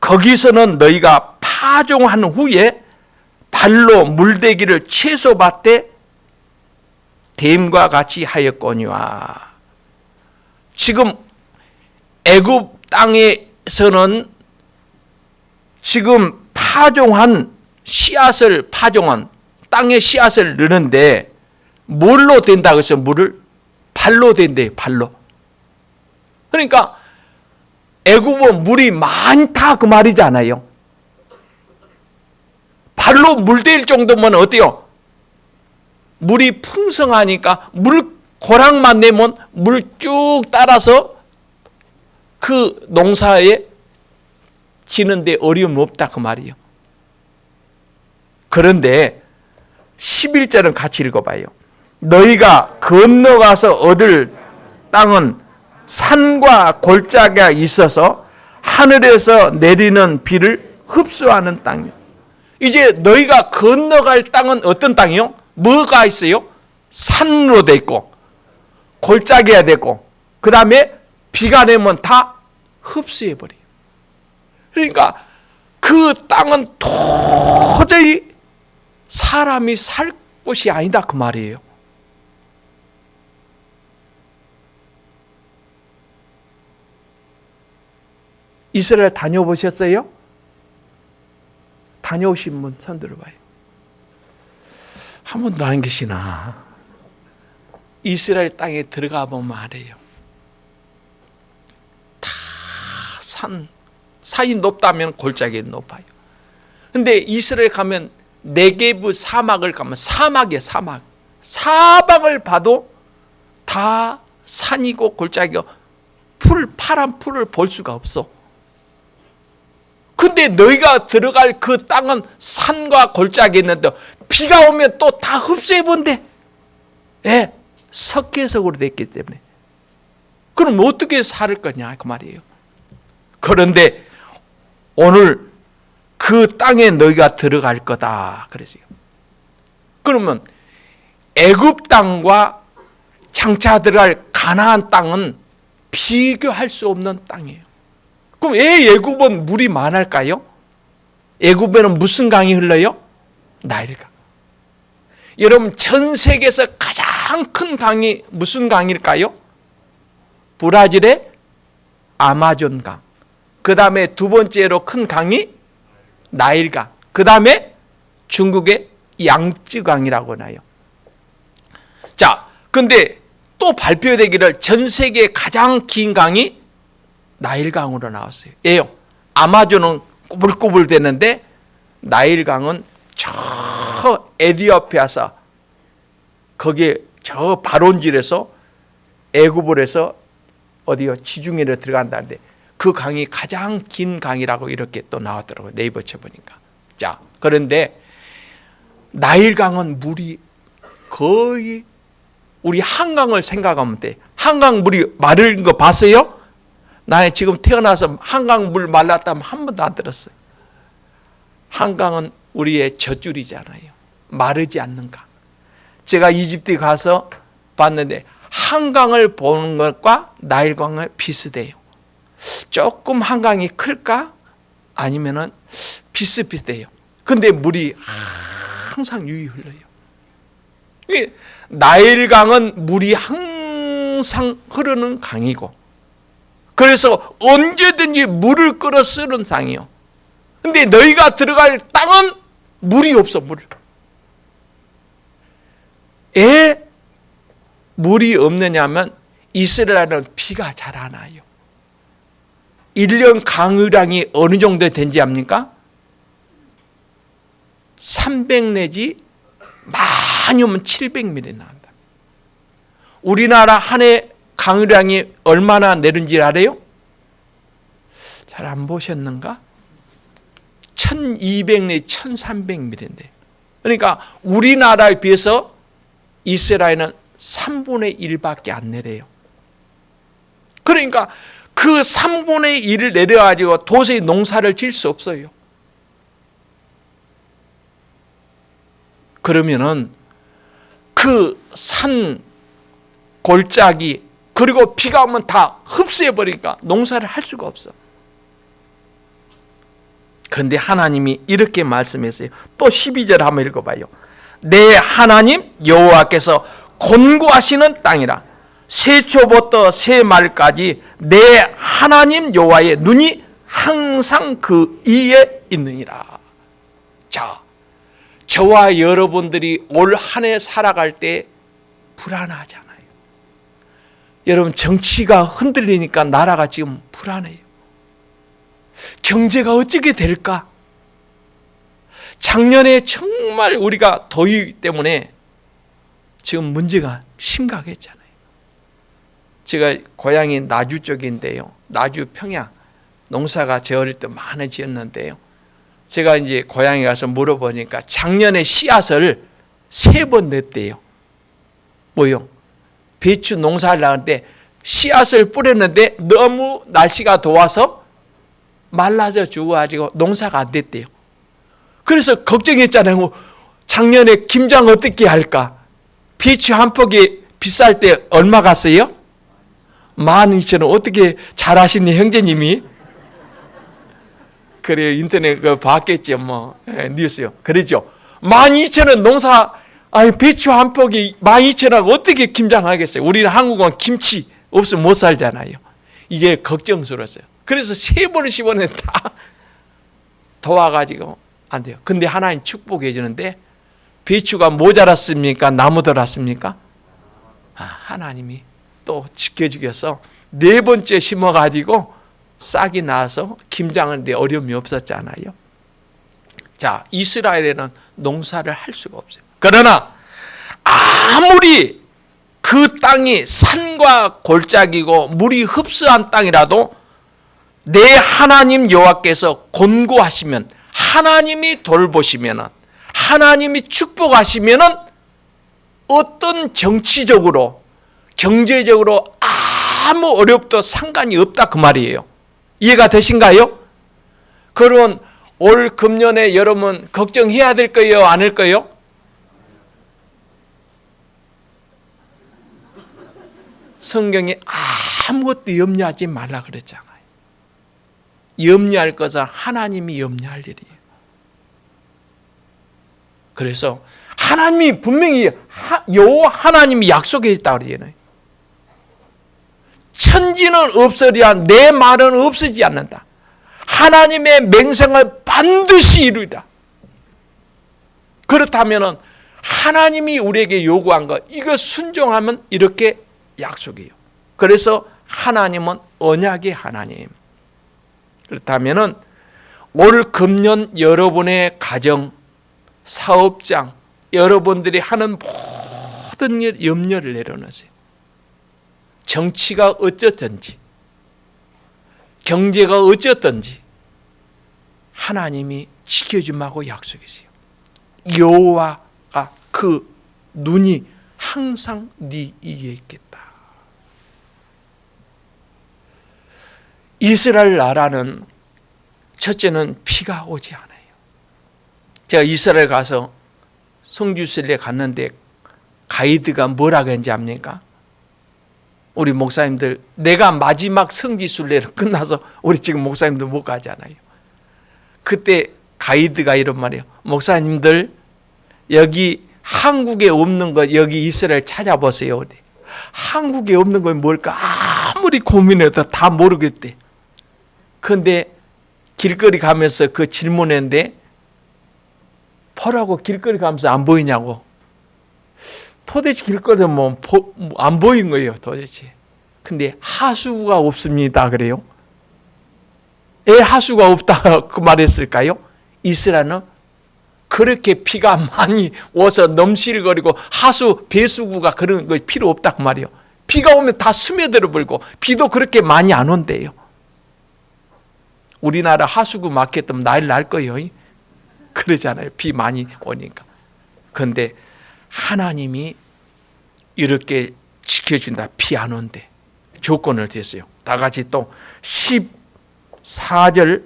거기서는 너희가 파종한 후에 발로 물대기를 채소밭에 댐과 같이 하였거니와. 지금 애굽 땅에서는 지금 파종한 씨앗을 파종한 땅에 씨앗을 넣는데 뭘로 된다고 해서 물을 발로 된대요. 발로. 그러니까 애굽은 물이 많다 그 말이잖아요. 발로 물댈 정도면 어때요? 물이 풍성하니까 물 고랑만 내면 물 쭉 따라서 그 농사에 지는데 어려움 없다 그 말이에요. 그런데 11절은 같이 읽어봐요. 너희가 건너가서 얻을 땅은 산과 골짜기가 있어서 하늘에서 내리는 비를 흡수하는 땅이요. 이제 너희가 건너갈 땅은 어떤 땅이요? 뭐가 있어요? 산으로 돼 있고 골짜기가 되고 그 다음에 비가 내면 다 흡수해버려요. 그러니까 그 땅은 도저히 사람이 살 곳이 아니다 그 말이에요. 이스라엘 다녀보셨어요? 다녀오신 분 손 들어봐요. 한 번도 안 계시나? 이스라엘 땅에 들어가 보면 알아요. 다 산이 높다면 골짜기 높아요. 근데 이스라엘 가면 네게브 사막을 가면 사막이에요. 사막. 사방을 봐도 다 산이고 골짜기고 파란 풀을 볼 수가 없어. 근데 너희가 들어갈 그 땅은 산과 골짜기 있는데 비가 오면 또 다 흡수해 본대. 예, 석회석으로 됐기 때문에. 그럼 어떻게 살 거냐 그 말이에요. 그런데 오늘 그 땅에 너희가 들어갈 거다 그러세요. 그러면 애굽 땅과 장차 들어갈 가나안 땅은 비교할 수 없는 땅이에요. 그럼 왜 애굽은 물이 많을까요? 애굽에는 무슨 강이 흘러요? 나일강. 여러분 전 세계에서 가장 큰 강이 무슨 강일까요? 브라질의 아마존강. 그 다음에 두 번째로 큰 강이 나일강. 그 다음에 중국의 양쯔강이라고 나요. 자, 근데 또 발표되기를 전 세계 가장 긴 강이 나일강으로 나왔어요. 예요. 아마존은 꼬불꼬불 되는데 나일강은 저 에티오피아서 거기에 저 발원질에서 애굽을 해서 어디요? 지중해로 들어간다는데 그 강이 가장 긴 강이라고 이렇게 또 나왔더라고요. 네이버 쳐보니까. 자, 그런데 나일강은 물이 거의 우리 한강을 생각하면 돼. 한강 물이 마른 거 봤어요? 나 지금 태어나서 한강 물 말랐다면 한 번도 안 들었어요. 한강은 우리의 젖줄이잖아요. 마르지 않는 강. 제가 이집트 가서 봤는데 한강을 보는 것과 나일강은 비슷해요. 조금 한강이 클까? 아니면은 비슷비슷해요. 근데 물이 항상 유유 흘러요. 나일강은 물이 항상 흐르는 강이고, 그래서 언제든지 물을 끌어 쓰는 땅이요. 근데 너희가 들어갈 땅은 물이 없어, 물. 왜 물이 없느냐면 이스라엘은 비가 잘 안 와요. 1년 강우량이 어느 정도 된지 압니까? 300 내지 많이 오면 700mm 나온다. 우리나라 한 해 강우량이 얼마나 내린지 알아요? 잘 안 보셨는가? 1200 내지 1300mm인데, 그러니까 우리나라에 비해서 이스라엘은 3분의 1밖에 안 내려요. 그러니까 그 3분의 1을 내려가지고 도저히 농사를 지을 수 없어요. 그러면은 그 산 골짜기 그리고 비가 오면 다 흡수해버리니까 농사를 할 수가 없어. 그런데 하나님이 이렇게 말씀했어요. 또 12절 한번 읽어봐요. 내 하나님 여호와께서 곤고하시는 땅이라 세초부터 세말까지 내 하나님 여호와의 눈이 항상 그 이에 있느니라. 자, 저와 여러분들이 올 한 해 살아갈 때 불안하잖아요. 여러분 정치가 흔들리니까 나라가 지금 불안해요. 경제가 어떻게 될까? 작년에 정말 우리가 더위 때문에 지금 문제가 심각했잖아요. 제가 고향이 나주 쪽인데요. 나주 평야 농사가 제 어릴 때 많이 지었는데요. 제가 이제 고향에 가서 물어보니까 작년에 씨앗을 3번 냈대요. 뭐요? 배추 농사를 하는데 씨앗을 뿌렸는데 너무 날씨가 더워서 말라져 죽어가지고 농사가 안 됐대요. 그래서 걱정했잖아요. 작년에 김장 어떻게 할까? 배추 한 폭이 비쌀 때 얼마 갔어요? 12,000원. 어떻게 잘하시니 형제님이? 그래요. 인터넷 그 봤겠죠. 뭐 뉴스요. 그러죠. 12,000원 농사, 아니 배추 한 폭이 12,000원 어떻게 김장하겠어요? 우리는 한국은 김치 없으면 못 살잖아요. 이게 걱정스러웠어요. 그래서 3번을 10번을 다 도와가지고 안 돼요. 근데 하나님 축복해 주는데 배추가 모자랐습니까? 나무 들었습니까? 하나님이 또 지켜주셔서 4번째 심어가지고 싹이 나서 김장하는데 어려움이 없었잖아요. 자, 이스라엘에는 농사를 할 수가 없어요. 그러나 아무리 그 땅이 산과 골짜기고 물이 흡수한 땅이라도 내 하나님 여호와께서 곤고하시면, 하나님이 돌보시면, 하나님이 축복하시면 어떤 정치적으로 경제적으로 아무 어렵도 상관이 없다 그 말이에요. 이해가 되신가요? 그러면 올 금년에 여러분 걱정해야 될 거예요? 안 할 거예요? 성경에 아무것도 염려하지 말라 그랬잖아요. 염려할 것은 하나님이 염려할 일이에요. 그래서 하나님이 분명히 여호와 하나님이 약속해 있다 그러잖아요. 천지는 없으리야 내 말은 없어지지 않는다. 하나님의 맹성을 반드시 이루리라. 그렇다면 하나님이 우리에게 요구한 것 이거 순종하면 이렇게 약속이에요. 그래서 하나님은 언약의 하나님. 그렇다면 올 금년 여러분의 가정, 사업장, 여러분들이 하는 모든 일 염려를 내려놓으세요. 정치가 어쨌든지 경제가 어쨌든지 하나님이 지켜주마고 약속이세요. 여호와가 그 눈이 항상 네 위에 있겠다. 이스라엘 나라는 첫째는 비가 오지 않아요. 제가 이스라엘 가서 성지순례 갔는데 가이드가 뭐라고 했는지 압니까? 우리 목사님들 내가 마지막 성지순례를 끝나서 우리 지금 목사님들 못 가잖아요. 그때 가이드가 이런 말이에요. 목사님들 여기 한국에 없는 거 여기 이스라엘 찾아보세요. 한국에 없는 건 뭘까? 아무리 고민해도 다 모르겠대. 그런데 길거리 가면서 그 질문했는데 보라고 길거리 가면서 안 보이냐고. 도대체 길거리에 뭐 안 보인 거예요 도대체. 근데 하수구가 없습니다 그래요. 왜 하수가 없다 그 말했을까요? 이스라엘은 그렇게 비가 많이 와서 넘실거리고 하수 배수구가 그런 거 필요 없다 그 말이에요. 비가 오면 다 스며들어 버리고 비도 그렇게 많이 안 온대요. 우리나라 하수구 막혔다면 난리 날 거예요. 그러잖아요. 비 많이 오니까. 그런데 하나님이 이렇게 지켜준다. 비 안 온대. 조건을 댔어요. 다 같이 또 13절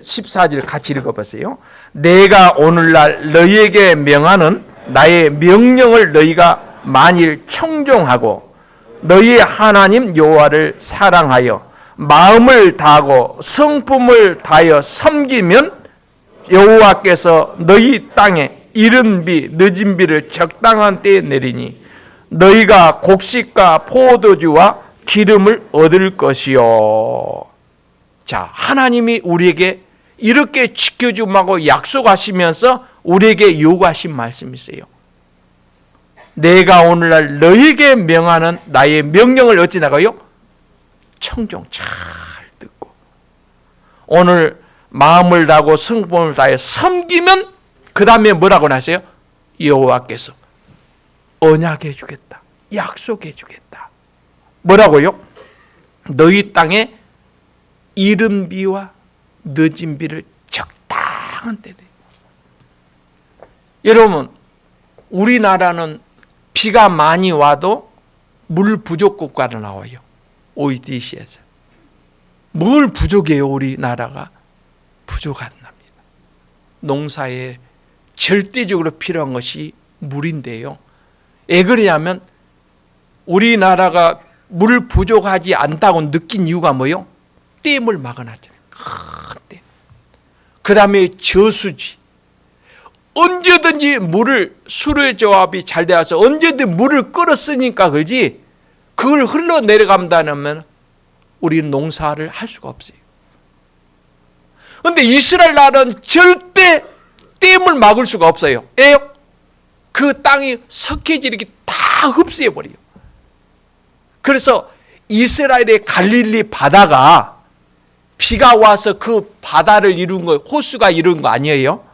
14절 같이 읽어보세요. 내가 오늘날 너희에게 명하는 나의 명령을 너희가 만일 청종하고 너희의 하나님 여호와를 사랑하여 마음을 다하고 성품을 다하여 섬기면 여호와께서 너희 땅에 이른 비 늦은 비를 적당한 때에 내리니 너희가 곡식과 포도주와 기름을 얻을 것이요. 자, 하나님이 우리에게 이렇게 지켜주마고 약속하시면서 우리에게 요구하신 말씀이세요. 내가 오늘날 너희에게 명하는 나의 명령을 어찌 나가요? 청종 잘 듣고 오늘 마음을 다하고 성품을 다해 섬기면 그 다음에 뭐라고 하세요? 여호와께서 언약해 주겠다. 약속해 주겠다. 뭐라고요? 너희 땅에 이른 비와 늦은 비를 적당한 때에. 여러분 우리나라는 비가 많이 와도 물 부족 국가로 나와요. OECD에서. 뭘 부족해요 우리나라가? 부족한 납니다. 농사에 절대적으로 필요한 것이 물인데요. 왜 그러냐면 우리나라가 물 부족하지 않다고 느낀 이유가 뭐예요? 댐을 막아놨잖아요. 큰 댐. 그 다음에 저수지. 언제든지 물을 수로의 조합이 잘 되어서 언제든지 물을 끌었으니까 그지 그걸 흘러내려간다면 우리는 농사를 할 수가 없어요. 그런데 이스라엘 나라는 절대 댐을 막을 수가 없어요. 왜요? 그 땅이 석회질이 다 흡수해버려요. 그래서 이스라엘의 갈릴리 바다가 비가 와서 그 바다를 이룬 거, 호수가 이룬 거 아니에요?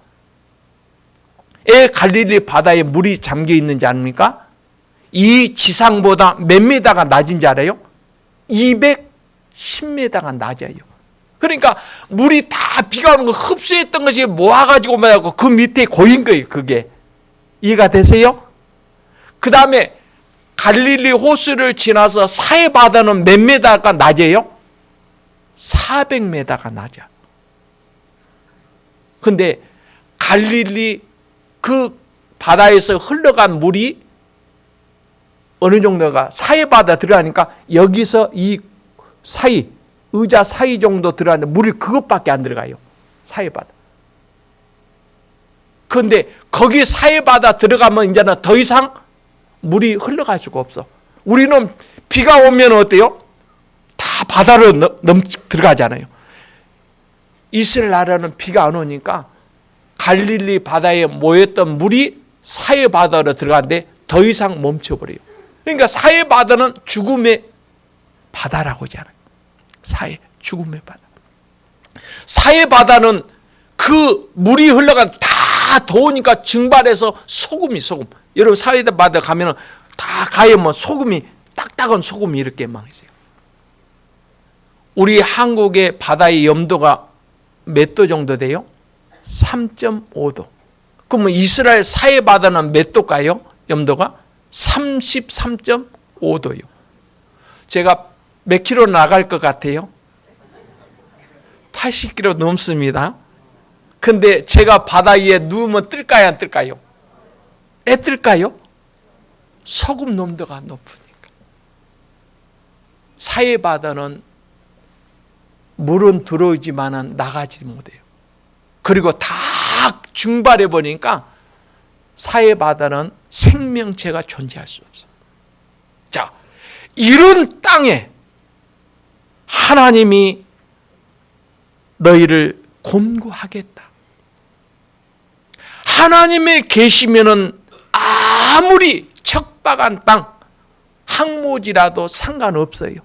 왜 갈릴리 바다에 물이 잠겨 있는지 아닙니까? 이 지상보다 몇 미터가 낮은지 알아요? 210m가 낮아요. 그러니까 물이 다 비가 오는 거 흡수했던 것이 모아가지고 그 밑에 고인 거예요. 그게 이해가 되세요? 그 다음에 갈릴리 호수를 지나서 사해 바다는 몇 메다가 낮아요? 400m가 낮아. 근데 갈릴리 그 바다에서 흘러간 물이 어느 정도가 사해 바다 들어가니까 여기서 이 사이, 의자 사이 정도 들어가는데 물이 그것밖에 안 들어가요. 사해 바다. 그런데 거기 사해 바다 들어가면 이제는 더 이상 물이 흘러갈 수가 없어. 우리는 비가 오면 어때요? 다 바다로 들어가잖아요. 이스라엘 나라는 비가 안 오니까 갈릴리 바다에 모였던 물이 사해 바다로 들어가는데 더 이상 멈춰버려요. 그러니까 사해 바다는 죽음의 바다라고 하잖아요. 사해, 죽음의 바다. 사해 바다는 그 물이 흘러간 다 더우니까 증발해서 소금. 여러분 사해 바다 가면은 다 가에 뭐 소금이 딱딱한 소금이 이렇게 막 있어요. 우리 한국의 바다의 염도가 몇 도 정도 돼요? 3.5도. 그러면 이스라엘 사해 바다는 몇 도일까요? 염도가 33.5도요. 제가 몇 킬로 나갈 것 같아요? 80km 넘습니다. 근데 제가 바다 위에 누우면 뜰까요, 안 뜰까요? 뜰까요? 소금 농도가 높으니까. 사해 바다는 물은 들어오지만 나가지 못해요. 그리고 다 증발해 버리니까 사해 바다는 생명체가 존재할 수 없어요. 자, 이런 땅에 하나님이 너희를 곤고하겠다. 하나님의 계시면은 아무리 척박한 땅, 항모지라도 상관없어요.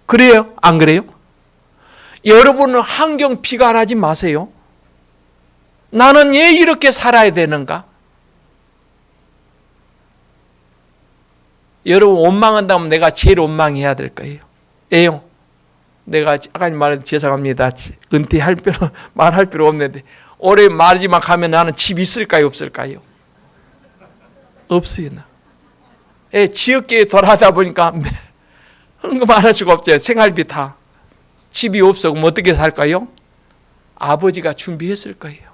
그래요? 안 그래요? 여러분은 환경 비관하지 마세요. 나는 왜 이렇게 살아야 되는가? 여러분 원망한다면 내가 제일 원망해야 될 거예요. 예요. 내가 아까 말한 죄송합니다. 은퇴할 필요 말할 필요 없는데 올해 마지막 하면 나는 집 있을까요, 없을까요? 없어요. 지역계에 돌아다 보니까 말할 수가 없죠. 생활비 다. 집이 없어. 그럼 어떻게 살까요? 아버지가 준비했을 거예요.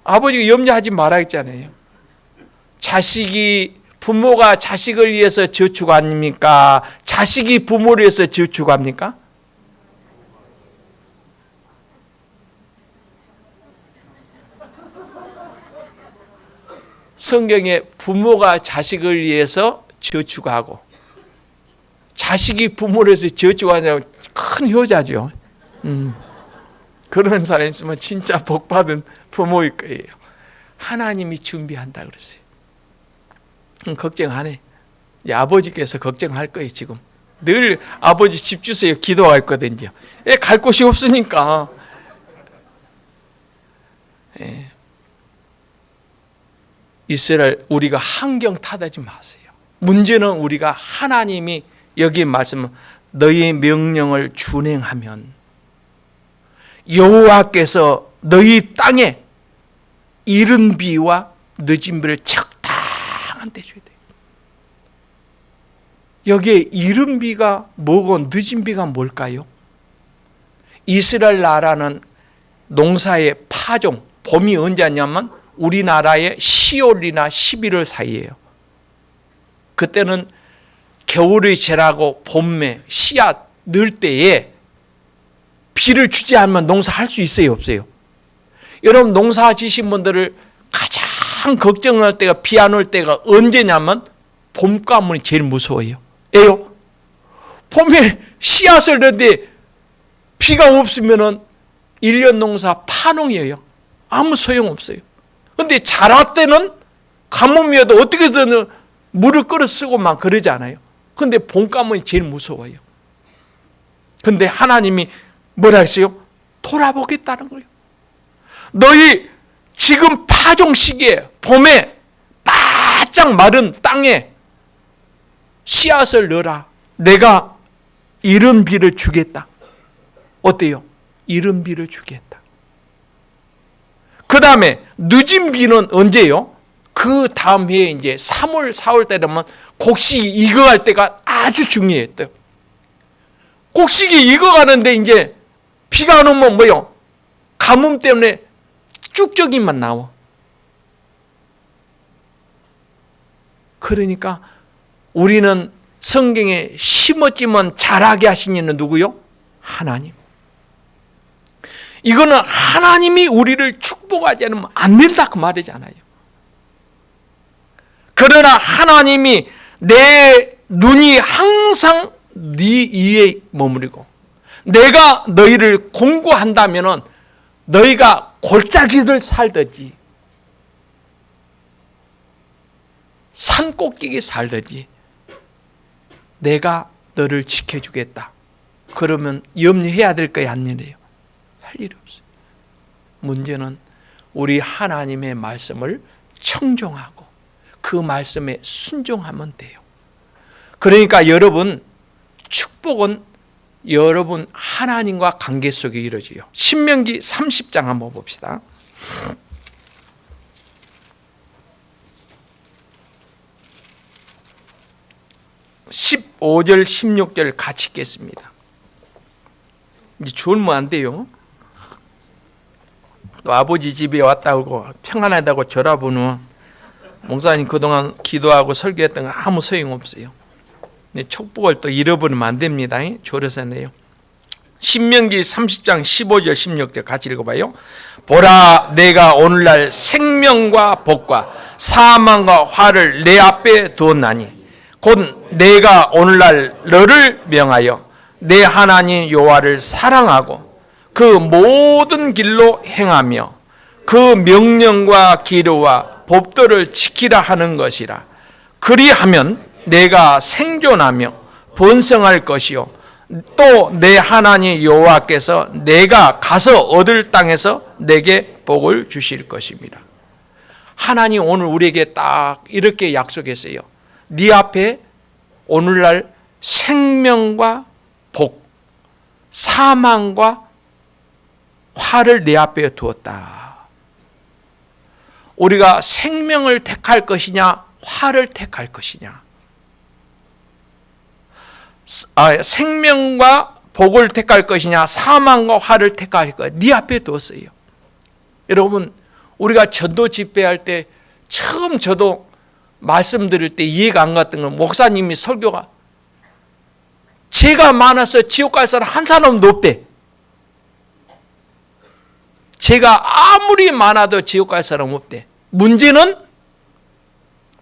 아버지가 염려하지 말아 했잖아요. 부모가 자식을 위해서 저축합니까? 자식이 부모를 위해서 저축합니까? 성경에 부모가 자식을 위해서 저축하고 자식이 부모를 위해서 저축하냐면 큰 효자죠. 그런 사람 있으면 진짜 복받은 부모일 거예요. 하나님이 준비한다 그랬어요. 걱정 안 해. 아버지께서 걱정할 거예요. 지금 늘 아버지 집 주세요 기도할 거든요. 갈 곳이 없으니까. 이스라엘 우리가 환경 탓하지 마세요. 문제는 우리가 하나님이 여기 말씀 너희의 명령을 준행하면 여호와께서 너희 땅에 이른 비와 늦은 비를 적당한 때 줘야 돼요. 여기에 이른 비가 뭐고 늦은 비가 뭘까요? 이스라엘 나라는 농사의 파종, 봄이 언제 왔냐면 우리나라의 10월이나 11월 사이예요. 그때는 겨울이 지나고 봄에 씨앗 넣을 때에 비를 주지 않으면 농사할 수 있어요, 없어요? 여러분 농사 지신 분들을 가장 걱정할 때가 비 안 올 때가 언제냐면 봄 가문이 제일 무서워요. 왜요? 봄에 씨앗을 넣는데 비가 없으면은 1년 농사 파농이에요. 아무 소용없어요. 근데 자랄 때는 가뭄이어도 어떻게든 물을 끌어 쓰고만 그러지 않아요. 근데 봄 가문이 제일 무서워요. 근데 하나님이 뭐라 했어요? 돌아보겠다는 거예요. 너희 지금 파종 시기에 봄에 바짝 마른 땅에 씨앗을 넣어라. 내가 이른 비를 주겠다. 어때요? 이른 비를 주겠다. 그 다음에 늦은 비는 언제요? 그 다음 해에 이제 3월, 4월 때 되면 곡식이 익어갈 때가 아주 중요했대요. 곡식이 익어가는데 이제 비가 안 오면 뭐요? 가뭄 때문에 쭉저기만 나와. 그러니까 우리는 성경에 심어지면 자라게 하신 이는 누구요? 하나님. 이거는 하나님이 우리를 축복하지 않으면 안 된다 그 말이잖아요. 그러나 하나님이 내 눈이 항상 네 위에 머무르고 내가 너희를 공고한다면 너희가 골짜기를 살든지 산꼭대기 살든지 내가 너를 지켜주겠다. 그러면 염려해야 될 거야, 안 염려해요? 할 일이 없어요. 문제는 우리 하나님의 말씀을 청종하고 그 말씀에 순종하면 돼요. 그러니까 여러분, 축복은 여러분 하나님과 관계 속에 이루어져요. 신명기 30장 한번 봅시다. 15절 16절 같이 읽겠습니다. 이제 졸면 안 돼요. 또 아버지 집에 왔다고 평안하다고 절하보는 목사님 그동안 기도하고 설교했던 거 아무 소용없어요. 축복을 또 잃어버리면 안 됩니다. 졸여서네요. 신명기 30장 15절 16절 같이 읽어봐요. 보라, 내가 오늘날 생명과 복과 사망과 화를 내 앞에 두었나니 곧 내가 오늘날 너를 명하여 내 하나님 여호와를 사랑하고 그 모든 길로 행하며 그 명령과 기류와 법도를 지키라 하는 것이라. 그리하면 내가 생존하며 번성할 것이요 또 내 하나님 여호와께서 내가 가서 얻을 땅에서 내게 복을 주실 것입니다. 하나님 오늘 우리에게 딱 이렇게 약속했어요. 네 앞에 오늘날 생명과 복, 사망과 화를 내 앞에 두었다. 우리가 생명을 택할 것이냐, 화를 택할 것이냐. 생명과 복을 택할 것이냐, 사망과 화를 택할 것이냐. 네 앞에 두었어요. 여러분, 우리가 전도 집회할 때 처음 저도 말씀 드릴 때 이해가 안 갔던 건 목사님이 설교가 죄가 많아서 지옥 갈 사람 한 사람도 없대. 죄가 아무리 많아도 지옥 갈 사람 없대. 문제는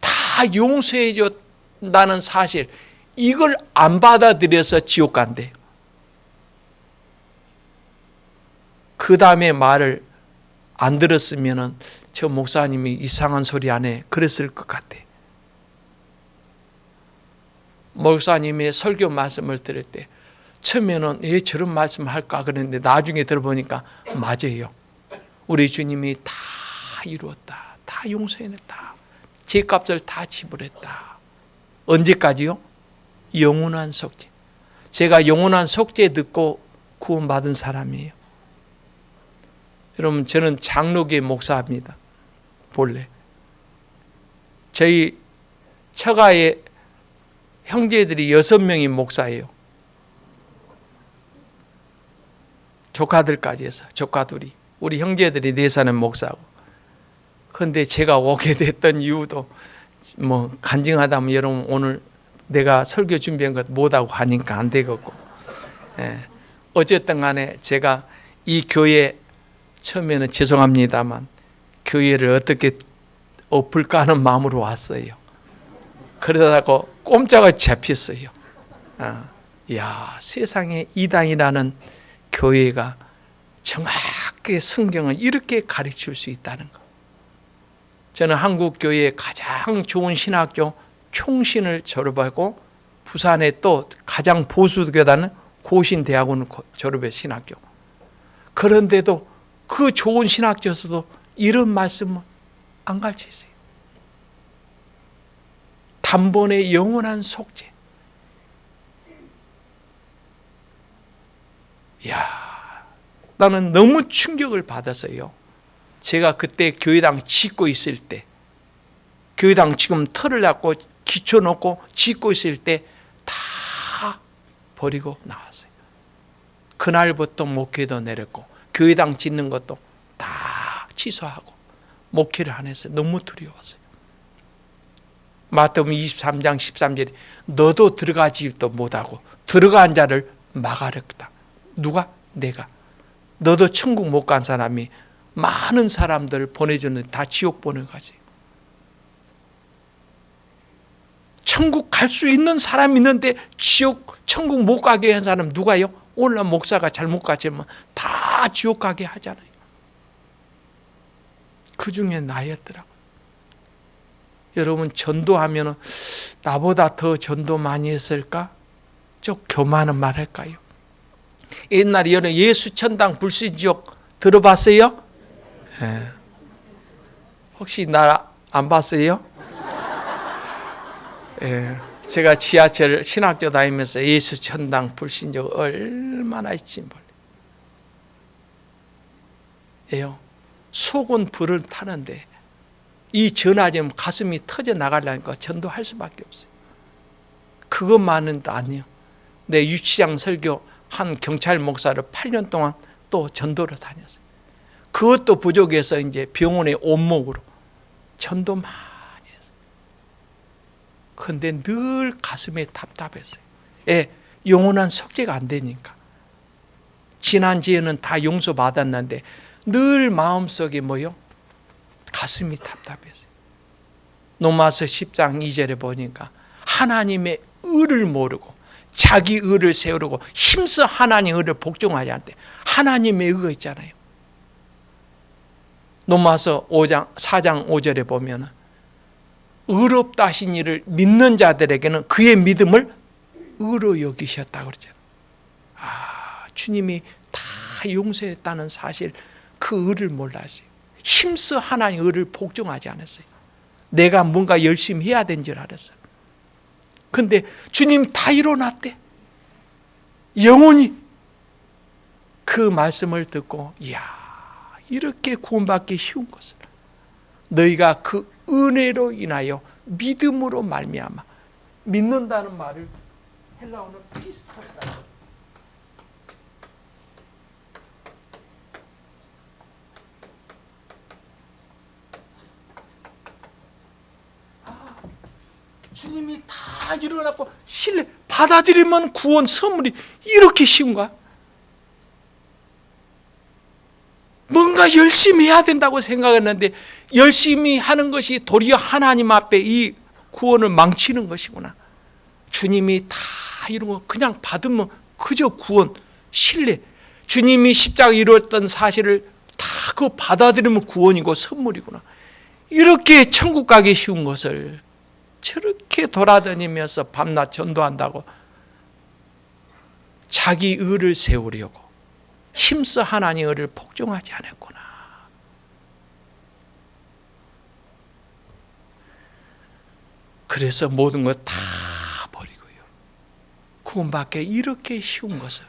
다 용서해 줬다는 사실, 이걸 안 받아들여서 지옥 간대. 그 다음에 말을 안 들었으면 저 목사님이 이상한 소리 안 해 그랬을 것 같아. 목사님의 설교 말씀을 들을 때 처음에는 왜 저런 말씀 할까 그랬는데 나중에 들어보니까 맞아요. 우리 주님이 다 이루었다. 다 용서해냈다. 죄값을 다 지불했다. 언제까지요? 영원한 속죄. 제가 영원한 속죄 듣고 구원받은 사람이에요. 여러분, 저는 장로교 목사입니다. 본래 저희 처가에 형제들이 6명이 목사예요. 조카들까지 해서 조카들이, 우리 형제들이 4사는 목사고. 그런데 제가 오게 됐던 이유도 뭐 간증하다면 여러분 오늘 내가 설교 준비한 것 못하고 하니까 안 되겠고, 어쨌든 간에 제가 이 교회 처음에는 죄송합니다만 교회를 어떻게 엎을까 하는 마음으로 왔어요. 그러다가 꼼짝을 잡혔어요. 야, 세상에 이단이라는 교회가 정확하게 성경을 이렇게 가르칠 수 있다는 것. 저는 한국 교회의 가장 좋은 신학교 총신을 졸업하고 부산에 또 가장 보수 교단은 고신대학원을 졸업해 신학교. 그런데도 그 좋은 신학교에서도 이런 말씀은 안 가르쳐 있어요. 단번에 영원한 속죄. 이야, 나는 너무 충격을 받았어요. 제가 그때 교회당 짓고 있을 때 교회당 지금 털을 낳고 기초 놓고 짓고 있을 때 다 버리고 나왔어요. 그날부터 목회도 내렸고 교회당 짓는 것도 다 취소하고 목회를 안 했어요. 너무 두려웠어요. 마태복음 23장 13절에 너도 들어가지도 못하고 들어간 자를 막아랬다. 누가? 내가. 너도 천국 못 간 사람이 많은 사람들 보내줬는데 다 지옥 보내가지. 천국 갈 수 있는 사람이 있는데 천국 못 가게 한 사람 누가요? 오늘날 목사가 잘못 가지면 다 지옥 가게 하잖아요. 그 중에 나였더라고요. 여러분 전도하면 나보다 더 전도 많이 했을까? 좀 교만한 말 할까요? 옛날에 여러분 예수 천당 불신지옥 들어봤어요? 네. 혹시 나 안 봤어요? 네. 제가 지하철 신학교 다니면서 예수 천당 불신지옥 얼마나 있지 몰라요. 속은 불을 타는데 이 전화지면 가슴이 터져 나가려니까 전도할 수밖에 없어요. 그것만은 아니에요. 내 유치장 설교 한 경찰 목사를 8년 동안 또 전도를 다녔어요. 그것도 부족해서 이제 병원의 온목으로 전도 많이 했어요. 그런데 늘 가슴에 답답했어요. 영원한 속죄가 안 되니까. 지난 지에는 다 용서받았는데 늘 마음속에 뭐요? 가슴이 답답했어요. 로마서 10장 2절에 보니까 하나님의 의를 모르고 자기 의를 세우려고 힘써 하나님의 의를 복종하지 않을 때 하나님의 의가 있잖아요. 로마서 4장 5절에 보면 의롭다 하신 이를 믿는 자들에게는 그의 믿음을 의로 여기셨다고 그러잖아요. 주님이 다 용서했다는 사실 그 의를 몰랐어요. 힘써 하나님의 의를 복종하지 않았어요. 내가 뭔가 열심히 해야 되는 줄 알았어요. 근데 주님 다 이뤄놨대. 영원히 그 말씀을 듣고 이렇게 구원받기 쉬운 것을 너희가 그 은혜로 인하여 믿음으로 말미암아. 믿는다는 말을 헬라어는 피스타스라고. 주님이 다 이뤄놨고 신뢰 받아들이면 구원 선물이 이렇게 쉬운가? 뭔가 열심히 해야 된다고 생각했는데 열심히 하는 것이 도리어 하나님 앞에 이 구원을 망치는 것이구나. 주님이 다 이루고 그냥 받으면 그저 구원, 신뢰. 주님이 십자가 이루었던 사실을 다 그 받아들이면 구원이고 선물이구나. 이렇게 천국 가기 쉬운 것을 저렇게 돌아다니면서 밤낮 전도한다고 자기 의를 세우려고 힘써 하나님의 의를 복종하지 않았구나. 그래서 모든 것 다 버리고요. 구원받기 이렇게 쉬운 것을.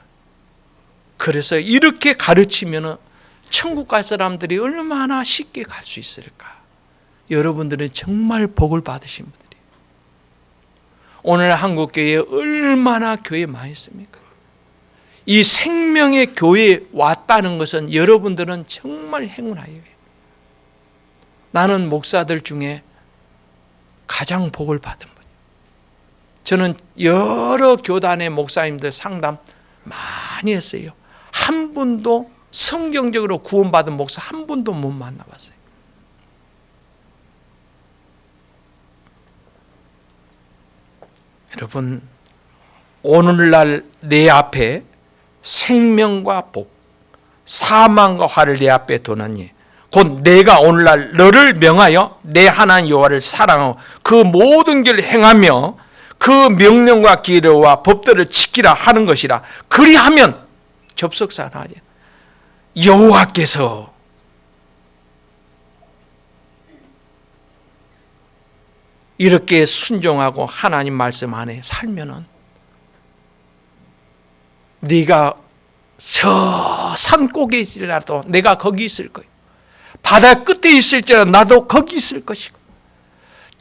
그래서 이렇게 가르치면 천국 갈 사람들이 얼마나 쉽게 갈 수 있을까. 여러분들은 정말 복을 받으신 분들이에요. 오늘 한국교회에 얼마나 교회 많이 있습니까? 이 생명의 교회에 왔다는 것은 여러분들은 정말 행운아예요. 나는 목사들 중에 가장 복을 받은 분이에요. 저는 여러 교단의 목사님들 상담 많이 했어요. 한 분도 성경적으로 구원받은 목사 한 분도 못 만나봤어요. 여러분, 오늘날 내 앞에 생명과 복, 사망과 화를 내 앞에 두느니 곧 내가 오늘날 너를 명하여 내 하나님 여호와를 사랑하고 그 모든 길을 행하며 그 명령과 기례와 법들을 지키라 하는 것이라. 그리하면 접속사 나지. 여호와께서 이렇게 순종하고 하나님 말씀 안에 살면은 네가 저 산 꼭에 있을라도 내가 거기 있을 거예요. 바다 끝에 있을지라도 나도 거기 있을 것이고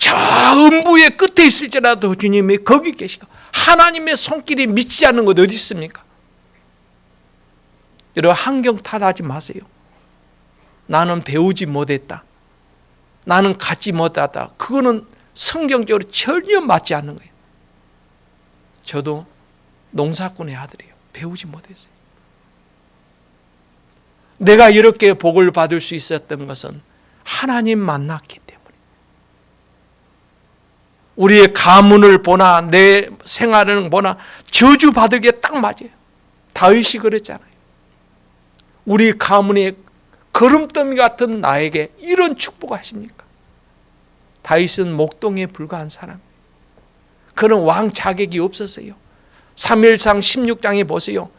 저 음부의 끝에 있을지라도 주님이 거기 계시고 하나님의 손길이 미치지 않는 곳 어디 있습니까? 여러분 환경 탓하지 마세요. 나는 배우지 못했다. 나는 갖지 못하다. 그거는 성경적으로 전혀 맞지 않는 거예요. 저도 농사꾼의 아들이에요. 배우지 못했어요. 내가 이렇게 복을 받을 수 있었던 것은 하나님 만났기 때문에. 우리의 가문을 보나 내 생활을 보나 저주받을게 딱 맞아요. 다윗이 그랬잖아요. 우리 가문의 거름더미 같은 나에게 이런 축복하십니까? 다윗은 목동에 불과한 사람. 그는 왕 자격이 없었어요. 사무엘상 16장에 보세요.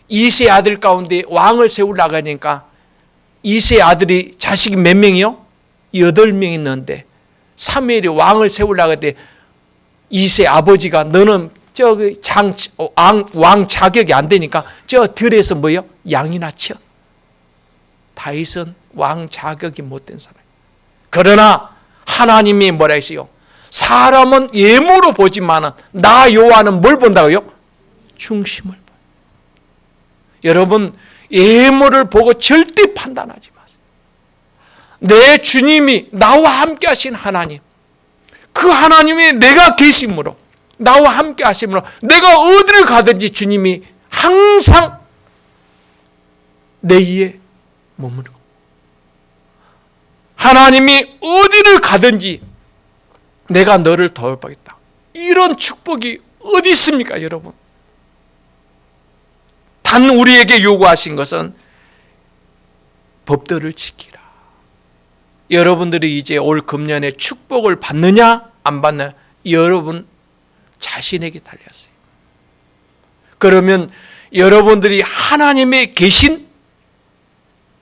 이세 아들 가운데 왕을 세우려고 하니까 이세 아들이 자식이 몇 명이요? 8명 있는데 사무엘이 왕을 세우려고 할 때 이세 아버지가 너는 저기 왕 자격이 안 되니까 저 들에서 뭐요? 양이나 쳐. 다윗은 왕 자격이 못된 사람. 그러나 하나님이 뭐라 했어요? 사람은 예모로 보지만은 나 여호와는 뭘 본다고요? 중심을 봐. 여러분 예모를 보고 절대 판단하지 마세요. 내 주님이 나와 함께 하신 하나님, 그 하나님이 내가 계심으로 나와 함께 하심으로 내가 어디를 가든지 주님이 항상 내 위에 머무르고 하나님이 어디를 가든지 내가 너를 도와주겠다. 이런 축복이 어디 있습니까, 여러분? 단 우리에게 요구하신 것은 법도를 지키라. 여러분들이 이제 올 금년에 축복을 받느냐 안 받느냐 여러분 자신에게 달렸어요. 그러면 여러분들이 하나님의 계신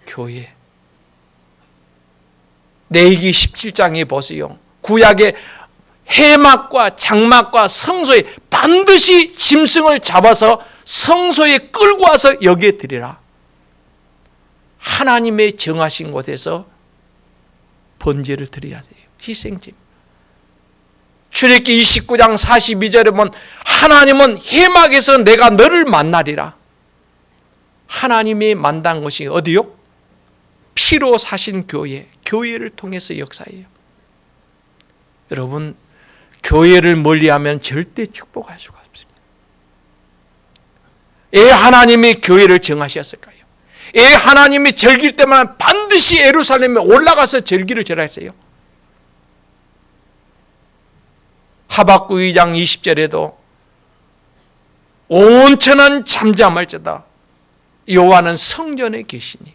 교회, 레위기 17장에 보세요. 구약의 해막과 장막과 성소에 반드시 짐승을 잡아서 성소에 끌고 와서 여기에 드리라. 하나님의 정하신 곳에서 번제를 드려야 돼요. 희생제물. 출애굽기 29장 42절에 보면 하나님은 해막에서 내가 너를 만나리라. 하나님이 만난 것이 어디요? 피로 사신 교회, 교회를 통해서 역사예요. 여러분, 교회를 멀리하면 절대 축복할 수가 없습니다. 왜 하나님이 교회를 정하셨을까요? 왜 하나님이 절길 때만 반드시 예루살렘에 올라가서 절기를 절하셨어요? 하박국 2장 20절에도 온천은 잠잠할지다 여호와는 성전에 계시니.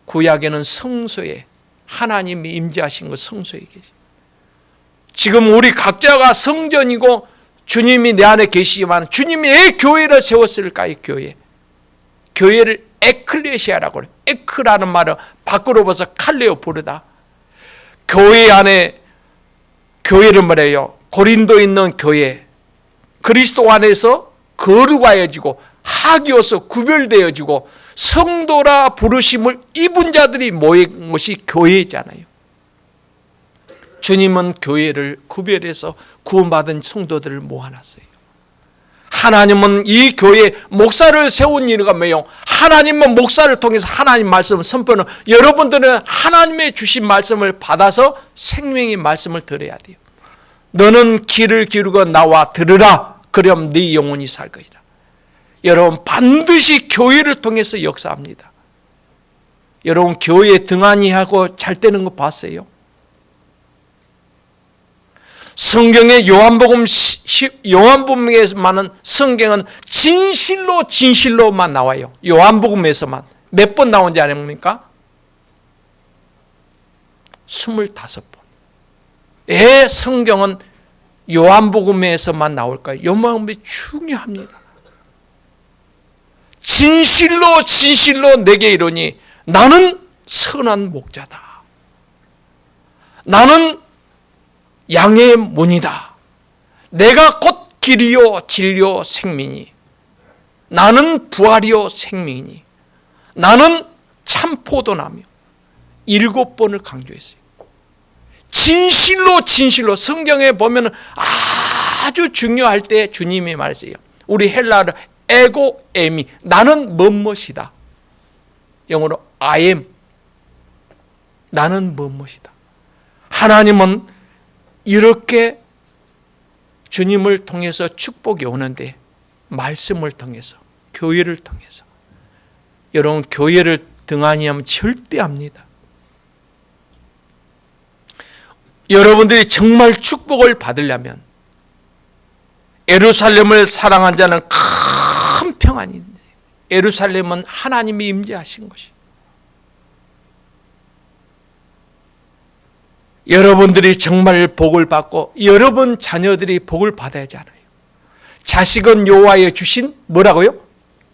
구약에는 성소에 하나님이 임재하신 것 성소에 계시. 지금 우리 각자가 성전이고 주님이 내 안에 계시지만 주님이 왜 교회를 세웠을까요? 교회를 에클레시아라고 해요. 에크라는 말은 밖으로 벗어 칼레오 부르다. 교회 안에 교회를 뭐래요? 고린도에 있는 교회, 그리스도 안에서 거룩하여지고 하기로서 구별되어지고 성도라 부르심을 입은 자들이 모인 것이 교회잖아요. 주님은 교회를 구별해서 구원받은 성도들을 모아놨어요. 하나님은 이 교회에 목사를 세운 이유가 뭐예요? 하나님은 목사를 통해서 하나님 말씀을 선포하는, 여러분들은 하나님의 주신 말씀을 받아서 생명의 말씀을 들어야 돼요. 너는 귀를 기울이고 나와 들으라. 그럼 네 영혼이 살 것이다. 여러분 반드시 교회를 통해서 역사합니다. 여러분 교회 등한히하고 잘 되는 거 봤어요? 성경의 요한복음에서만은 성경은 진실로만 나와요. 요한복음에서만 몇 번 나온지 아닙니까? 25번. 왜 성경은 요한복음에서만 나올까요? 요한복음이 중요합니다. 진실로 내게 이르니 나는 선한 목자다. 나는 양의 문이다. 내가 곧 길이요 진리요 생명이니 나는 부활이요 생명이니 나는 참 포도나며 7번을 강조했어요. 진실로 성경에 보면 아주 중요할 때 주님이 말했어요. 우리 헬라어로 에고 에미, 나는 무엇이다. 영어로 I am, 나는 무엇이다. 하나님은 이렇게 주님을 통해서 축복이 오는데 말씀을 통해서, 교회를 통해서. 여러분, 교회를 등한히 하면 절대 압니다. 여러분들이 정말 축복을 받으려면 예루살렘을 사랑한 자는 큰 평안이 있는데, 예루살렘은 하나님이 임재하신 것이. 여러분들이 정말 복을 받고 여러분 자녀들이 복을 받아야 하잖아요. 자식은 여호와의 주신 뭐라고요?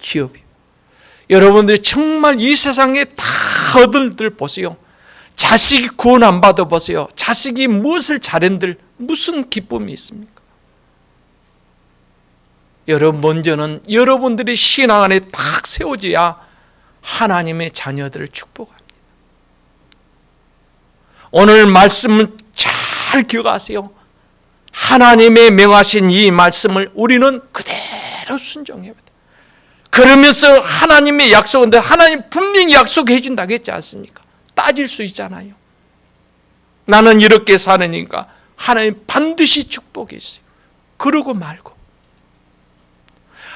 기업이요. 여러분들이 정말 이 세상에 다 얻은들 보세요. 자식이 구원 안 받아 보세요. 자식이 무엇을 잘했는들 무슨 기쁨이 있습니까? 여러분, 먼저는 여러분들이 신앙 안에 딱 세워져야 하나님의 자녀들을 축복합니다. 오늘 말씀을 잘 기억하세요. 하나님의 명하신 이 말씀을 우리는 그대로 순종해야 합니다. 그러면서 하나님의 약속인데 하나님 분명히 약속해 준다고 했지 않습니까? 따질 수 있잖아요. 나는 이렇게 사느니까 하나님 반드시 축복이 있어요. 그러고 말고.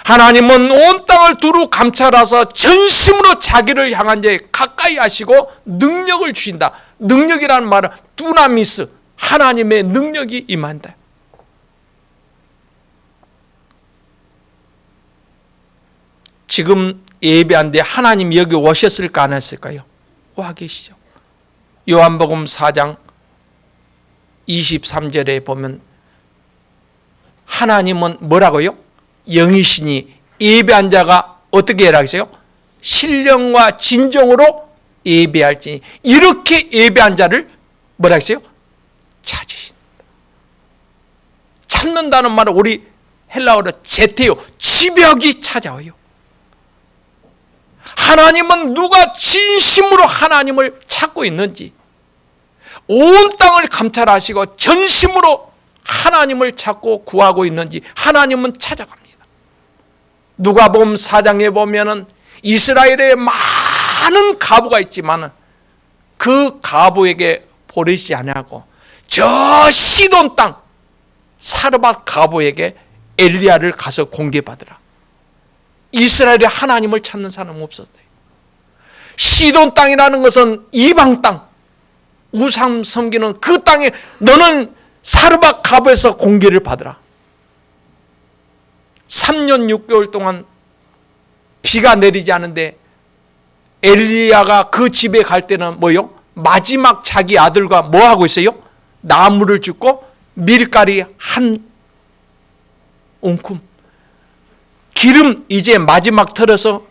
하나님은 온 땅을 두루 감찰하사 전심으로 자기를 향한 자에 가까이 하시고 능력을 주신다. 능력이라는 말은 두나미스, 하나님의 능력이 임한다. 지금 예배한데 하나님 여기 오셨을까 안 했을까요? 와 계시죠. 요한복음 4장 23절에 보면 하나님은 뭐라고요? 영이시니 예배한 자가 어떻게 해라 했어요? 신령과 진정으로 예배할지니, 이렇게 예배한 자를 뭐라 했어요? 찾으신다. 찾는다는 말은 우리 헬라어로 제테요, 지벽이 찾아와요. 하나님은 누가 진심으로 하나님을 찾고 있는지 온 땅을 감찰하시고 전심으로 하나님을 찾고 구하고 있는지 하나님은 찾아갑니다. 누가복음 4장에 보면은 이스라엘에 많은 과부가 있지만 그 과부에게 보내지 아니하고 저 시돈 땅 사르밧 과부에게 엘리야를 가서 공개받으라. 이스라엘에 하나님을 찾는 사람은 없었어요. 시돈 땅이라는 것은 이방 땅, 우상 섬기는 그 땅에 너는 사르밧 과부에서 공개를 받으라. 3년 6개월 동안 비가 내리지 않은데 엘리야가 그 집에 갈 때는 뭐요? 마지막 자기 아들과 뭐 하고 있어요? 나무를 줍고 밀가리 한 웅큼, 기름 이제 마지막 털어서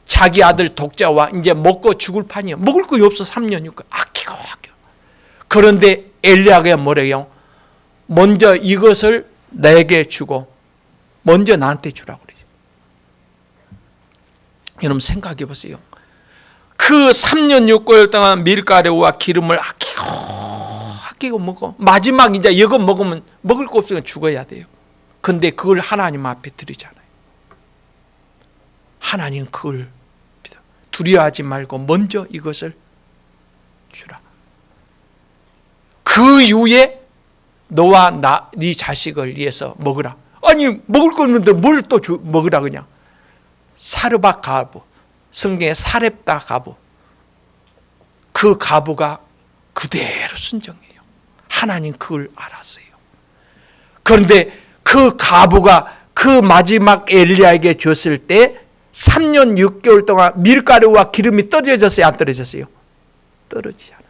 자기 아들 독자와 이제 먹고 죽을 판이에요. 먹을 거 없어. 3년 6개월 아끼고. 그런데 엘리야가 뭐래요? 먼저 이것을 내게 주고 먼저 나한테 주라고 그러죠. 여러분 생각해 보세요. 그 3년 6개월 동안 밀가루와 기름을 아끼고 먹고 마지막 이제 이거 먹으면 먹을 거 없으면 죽어야 돼요. 근데 그걸 하나님 앞에 드리잖아요. 하나님 그걸 두려워하지 말고 먼저 이것을 주라. 그 이후에 너와 네 자식을 위해서 먹으라. 아니 먹을 거 없는데 뭘 또 먹으라 그냥. 사르밧 과부, 성경에 사렙다 과부, 그 과부가 그대로 순종해요. 하나님 그걸 알았어요. 그런데 그 과부가 그 마지막 엘리야에게 줬을 때 3년 6개월 동안 밀가루와 기름이 떨어졌어요? 안 떨어졌어요? 떨어지지 않아요.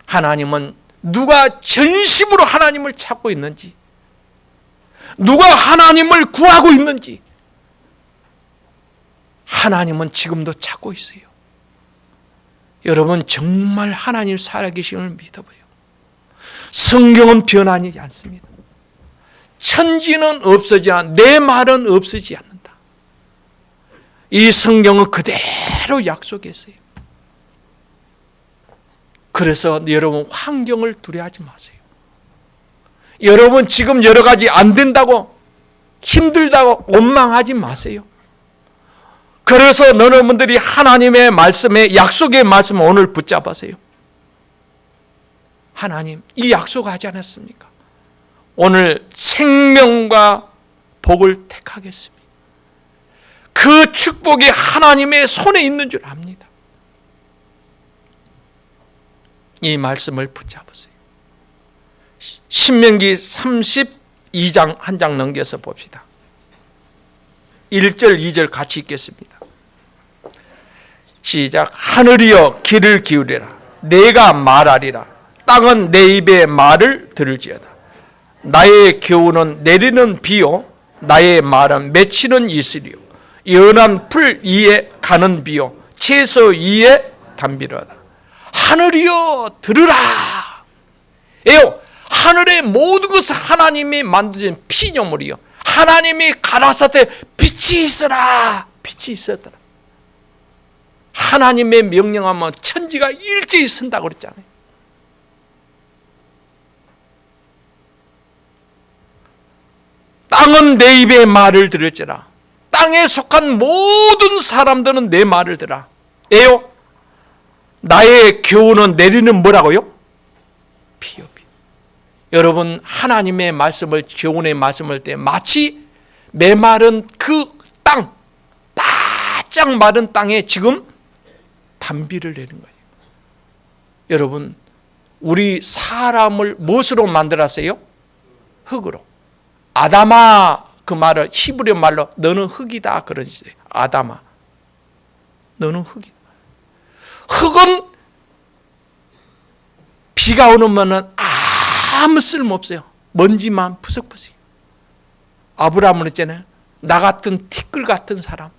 하나님은 누가 전심으로 하나님을 찾고 있는지, 누가 하나님을 구하고 있는지 하나님은 지금도 찾고 있어요. 여러분 정말 하나님 살아계심을 믿어봐요. 성경은 변하지 않습니다. 천지는 없어지나 내 말은 없어지지 않는다. 이 성경은 그대로 약속했어요. 그래서 여러분 환경을 두려워하지 마세요. 여러분 지금 여러 가지 안 된다고 힘들다고 원망하지 마세요. 그래서 너희들이 하나님의 말씀에 약속의 말씀을 오늘 붙잡으세요. 하나님 이 약속하지 않았습니까? 오늘 생명과 복을 택하겠습니다. 그 축복이 하나님의 손에 있는 줄 압니다. 이 말씀을 붙잡으세요. 신명기 32장 한 장 넘겨서 봅시다. 1절 2절 같이 읽겠습니다. 시작. 하늘이여 귀를 기울이라. 내가 말하리라. 땅은 내 입의 말을 들을지어다. 나의 교훈은 내리는 비요 나의 말은 맺히는 이슬이요 연한 풀 위에 가는 비요 채소 위에 담비로다. 하늘이여 들으라. 에요 하늘의 모든 것은 하나님이 만드신 피조물이요 하나님이 가라사대 빛이 있어라. 빛이 있었더라. 하나님의 명령하면 천지가 일제히 선다고 그랬잖아요. 땅은 내 입의 말을 들을지라. 땅에 속한 모든 사람들은 내 말을 들으라. 에요 나의 교훈은 내리는 뭐라고요? 피요 피. 여러분 하나님의 말씀을 교훈의 말씀을 때 마치 메마른 그 땅 바짝 마른 땅에 지금 단비를 내는 거예요. 여러분 우리 사람을 무엇으로 만들었어요? 흙으로. 아담아 그 말을 히브리 말로 너는 흙이다 그러시대요. 아담아 너는 흙이다. 흙은 비가 오면은 아무 쓸모없어요. 먼지만 푸석푸석. 아브라함은 있잖아요. 나 같은 티끌 같은 사람.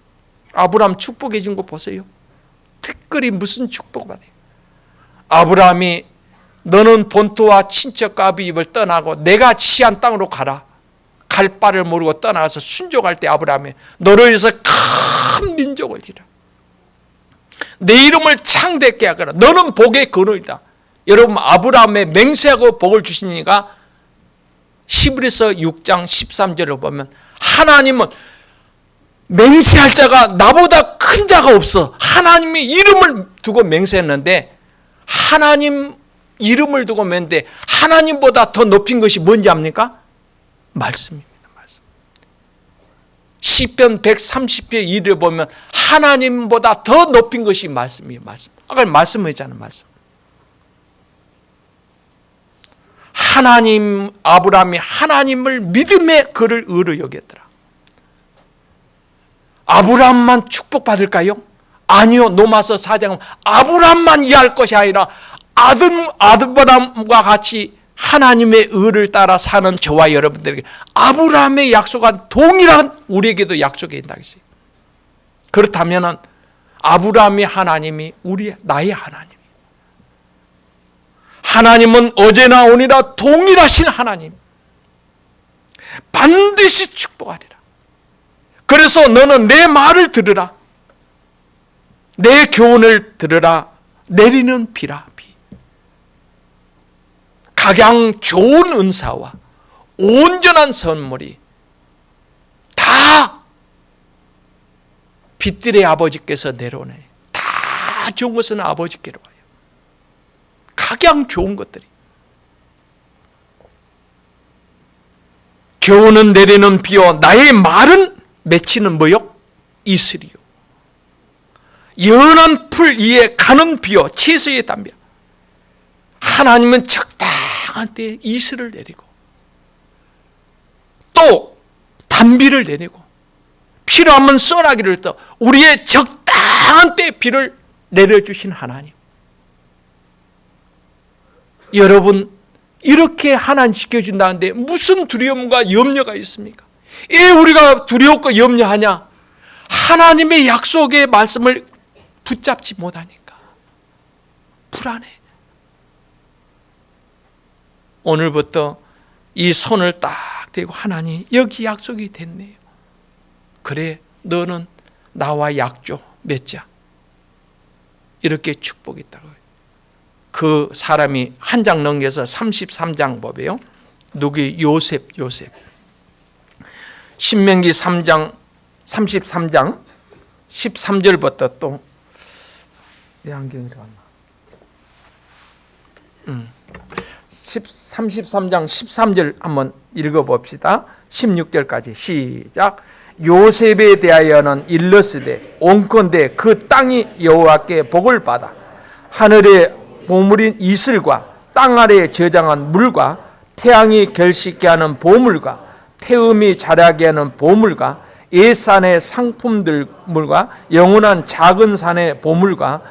아브라함 축복해 준 거 보세요. 티끌이 무슨 축복 받아요. 아브라함이 너는 본토와 친척과 아비집을 떠나고 내가 지시한 땅으로 가라. 갈 바를 모르고 떠나가서 순종할 때 아브라함이 너로 인해서 큰 민족을 이루라. 내 이름을 창대케 하거라. 너는 복의 근원이다. 여러분 아브라함의 맹세하고 복을 주시니까 히브리서 6장 13절을 보면 하나님은 맹세할 자가 나보다 큰 자가 없어. 하나님이 이름을 두고 맹세했는데 하나님 이름을 두고 맹세했는데 하나님보다 더 높인 것이 뭔지 압니까? 말씀입니다. 말씀. 시편 130편 1을 보면 하나님보다 더 높인 것이 말씀이에요. 말씀. 아까 말씀했잖아요. 말씀. 하나님 아브라함이 하나님을 믿음의 그를 의로 여겼더라. 아브라함만 축복받을까요? 아니요. 로마서 4장은 아브라함만 이해할 것이 아니라 아브라함과 같이 하나님의 의를 따라 사는 저와 여러분들에게 아브라함의 약속한 동일한 우리에게도 약속이 있다. 그렇다면 아브라함의 하나님이 나의 하나님. 하나님은 어제나 오늘이나 동일하신 하나님. 반드시 축복하리라. 그래서 너는 내 말을 들으라. 내 교훈을 들으라. 내리는 비라 비. 각양 좋은 은사와 온전한 선물이 다 빛들의 아버지께서 내려오네. 다 좋은 것은 아버지께로 와요. 각양 좋은 것들이. 교훈은 내리는 비요 나의 말은 맺히는 뭐요? 이슬이요. 연한 풀 위에 가는 비요 채소의 담비. 하나님은 적당한 때에 이슬을 내리고 또 단비를 내리고 필요하면 쏘나기를 떠 우리의 적당한 때에 비를 내려주신 하나님. 여러분 이렇게 하나님 지켜준다는데 무슨 두려움과 염려가 있습니까? 왜 우리가 두려웠고 염려하냐? 하나님의 약속의 말씀을 붙잡지 못하니까 불안해. 오늘부터 이 손을 딱 대고 하나님 여기 약속이 됐네요. 그래 너는 나와 약조 맺자. 이렇게 축복이 있다고요. 그 사람이 한 장 넘겨서 33장 법이에요. 누구? 요셉. 신명기 3장 33장 13절부터 또 내 안경이 왔나? 33장 13절 한번 읽어봅시다. 16절까지 시작. 요셉에 대하여는 일렀으되 온컨대 그 땅이 여호와께 복을 받아 하늘의 보물인 이슬과 땅 아래에 저장한 물과 태양이 결식케 하는 보물과 태음이 자라게 하는 보물과 옛산의 상품들물과 영원한 작은 산의 보물과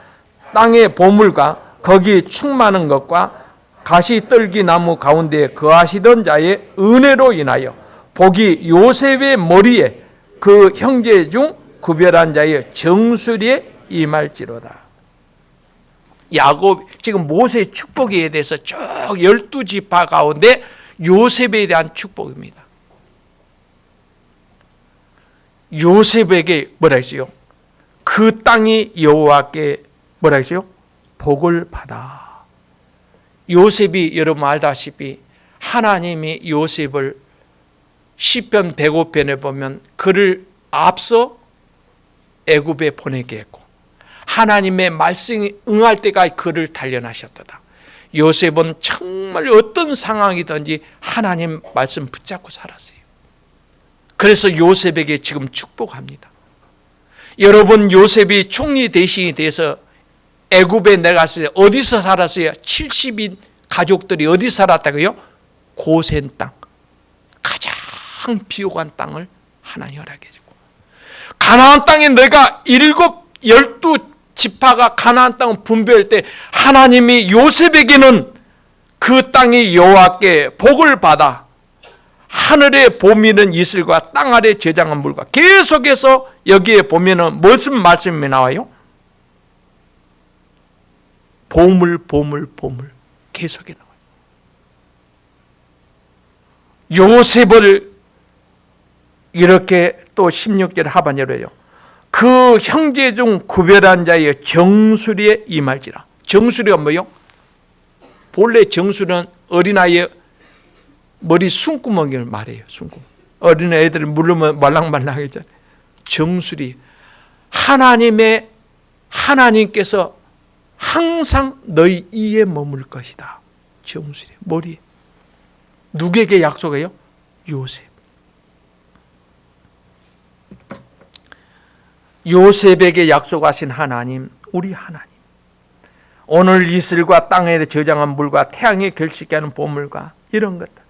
땅의 보물과 거기 충만한 것과 가시떨기 나무 가운데 거하시던 자의 은혜로 인하여 복이 요셉의 머리에 그 형제 중 구별한 자의 정수리에 임할지로다. 야곱, 지금 모세의 축복에 대해서 쭉 12지파 가운데 요셉에 대한 축복입니다. 요셉에게 뭐라 했어요? 그 땅이 여호와께 뭐라 했어요? 복을 받아. 요셉이 여러분 알다시피 하나님이 요셉을 시편 105편에 보면 그를 앞서 애굽에 보내게 했고 하나님의 말씀이 응할 때까지 그를 단련하셨도다. 요셉은 정말 어떤 상황이든지 하나님 말씀 붙잡고 살았어요. 그래서 요셉에게 지금 축복합니다. 여러분, 요셉이 총리 대신이 돼서 애굽에 내려갔어요. 어디서 살았어요? 70인 가족들이 어디 살았다고요? 고센 땅, 가장 비옥한 땅을 하나님 허락해 주고, 가나안 땅에 내가 12지파가 가나안 땅을 분배할 때 하나님이 요셉에게는 그 땅이 여호와께 복을 받아 하늘에 보미는 이슬과 땅 아래 저장한 물과, 계속해서 여기에 보면은 무슨 말씀이 나와요? 보물 계속해 나와요. 요셉을 이렇게 또 16절 하반절로 해요. 그 형제 중 구별한 자의 정수리에 임할지라. 정수리가 뭐예요? 본래 정수리는 어린아이의 머리 숨구멍을 말해요. 숨구멍. 어린애들을 물르면 말랑말랑해잖아요. 정수리. 하나님께서 항상 너희 이에 머물 것이다. 정수리, 머리. 누구에게 약속해요? 요셉. 요셉에게 약속하신 하나님, 우리 하나님. 오늘 이슬과 땅에 저장한 물과 태양에 결식케 하는 보물과 이런 것들.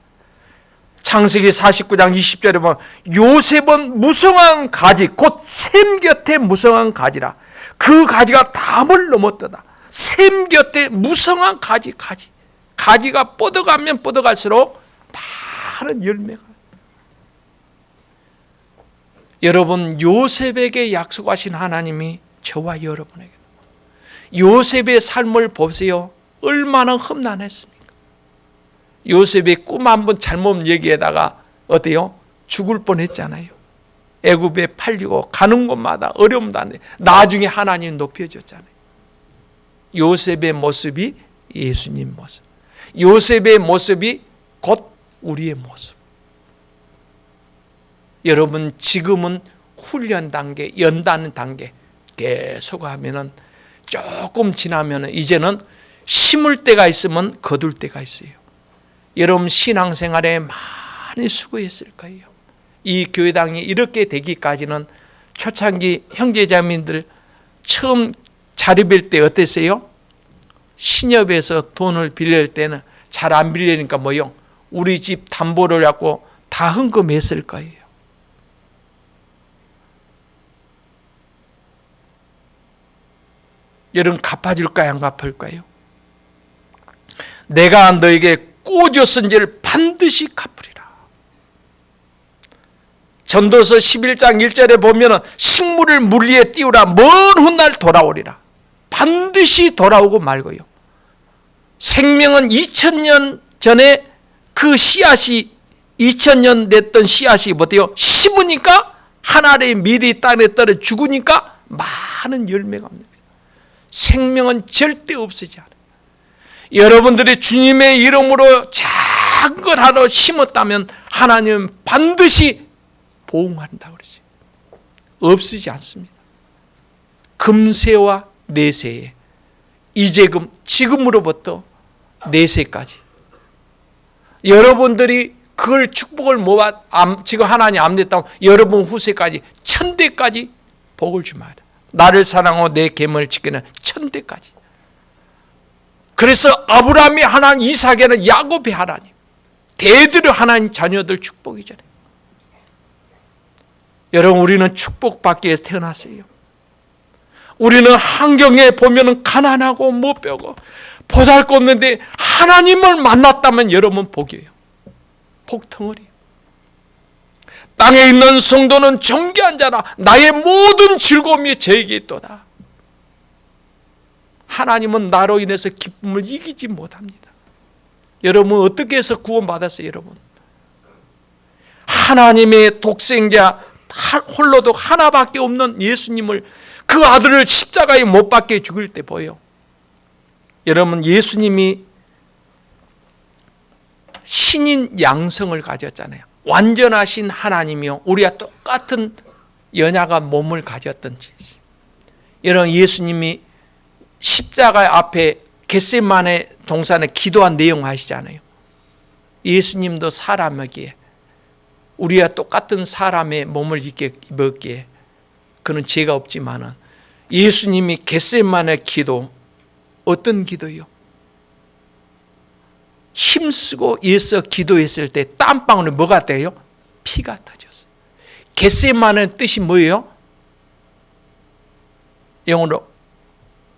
창세기 49장 20절에 보면 요셉은 무성한 가지, 곧 샘 곁에 무성한 가지라. 그 가지가 담을 넘었도다. 샘 곁에 무성한 가지가 뻗어가면 뻗어갈수록 많은 열매가. 여러분, 요셉에게 약속하신 하나님이 저와 여러분에게, 요셉의 삶을 보세요. 얼마나 험난했습니까? 요셉이 꿈 한번 잘못 얘기하다가 어때요? 죽을 뻔했잖아요. 애굽에 팔리고 가는 곳마다 어려움도 안 돼. 나중에 하나님 높여줬잖아요. 요셉의 모습이 예수님 모습, 요셉의 모습이 곧 우리의 모습. 여러분, 지금은 훈련 단계, 연단 단계 계속 하면은 조금 지나면은 이제는 심을 때가 있으면 거둘 때가 있어요. 여러분, 신앙생활에 많이 수고했을 거예요. 이 교회당이 이렇게 되기까지는 초창기 형제자매님들 처음 자립할 때 어땠어요? 신협에서 돈을 빌릴 때는 잘 안 빌리니까 뭐요? 우리 집 담보를 갖고 다 헌금했을 거예요. 여러분, 갚아줄까요? 안 갚을까요? 내가 너에게 꽂았은지를 반드시 갚으리라. 전도서 11장 1절에 보면 식물을 물 위에 띄우라. 먼 훗날 돌아오리라. 반드시 돌아오고 말고요. 생명은 2000년 전에 그 씨앗이 2000년 됐던 씨앗이 뭐대요? 심으니까 하늘의 밀이 땅에 떨어 죽으니까 많은 열매가 없는 거예요. 생명은 절대 없어지지 않아요. 여러분들이 주님의 이름으로 작은 걸 하러 심었다면 하나님은 반드시 보응한다고 그러지. 없으지 않습니다. 금세와 내세에 이제금 지금으로부터 내세까지 여러분들이 그걸 축복을 모아 지금 하나님 안 됐다면 여러분 후세까지 천대까지 복을 주마라. 나를 사랑하고 내 계명을 지키는 천대까지. 그래서 아브라함이 하나님, 이삭에는 야곱의 하나님, 대대로 하나님 자녀들 축복이잖아요. 여러분, 우리는 축복받기 위해서 태어났어요. 우리는 환경에 보면 가난하고 못 배우고 보잘것없는데 하나님을 만났다면 여러분 복이에요. 복덩어리. 땅에 있는 성도는 존귀한 자라. 나의 모든 즐거움이 저에게 있도다. 하나님은 나로 인해서 기쁨을 이기지 못합니다. 여러분 어떻게 해서 구원받았어요? 여러분 하나님의 독생자 홀로도 하나밖에 없는 예수님을, 그 아들을 십자가에 못 박게 죽일 때 보여. 여러분 예수님이 신인 양성을 가졌잖아요. 완전하신 하나님이요 우리와 똑같은 연약한 몸을 가졌던지. 여러분 예수님이 십자가 앞에 겟세마네 동산에 기도한 내용 아시잖아요. 예수님도 사람에게 우리와 똑같은 사람의 몸을 입었기에 그는 죄가 없지만은 예수님이 겟세마네 기도, 어떤 기도요? 힘쓰고 애써 기도했을 때 땀방울이 뭐가 돼요? 피가 터졌어요. 겟세마네 뜻이 뭐예요? 영어로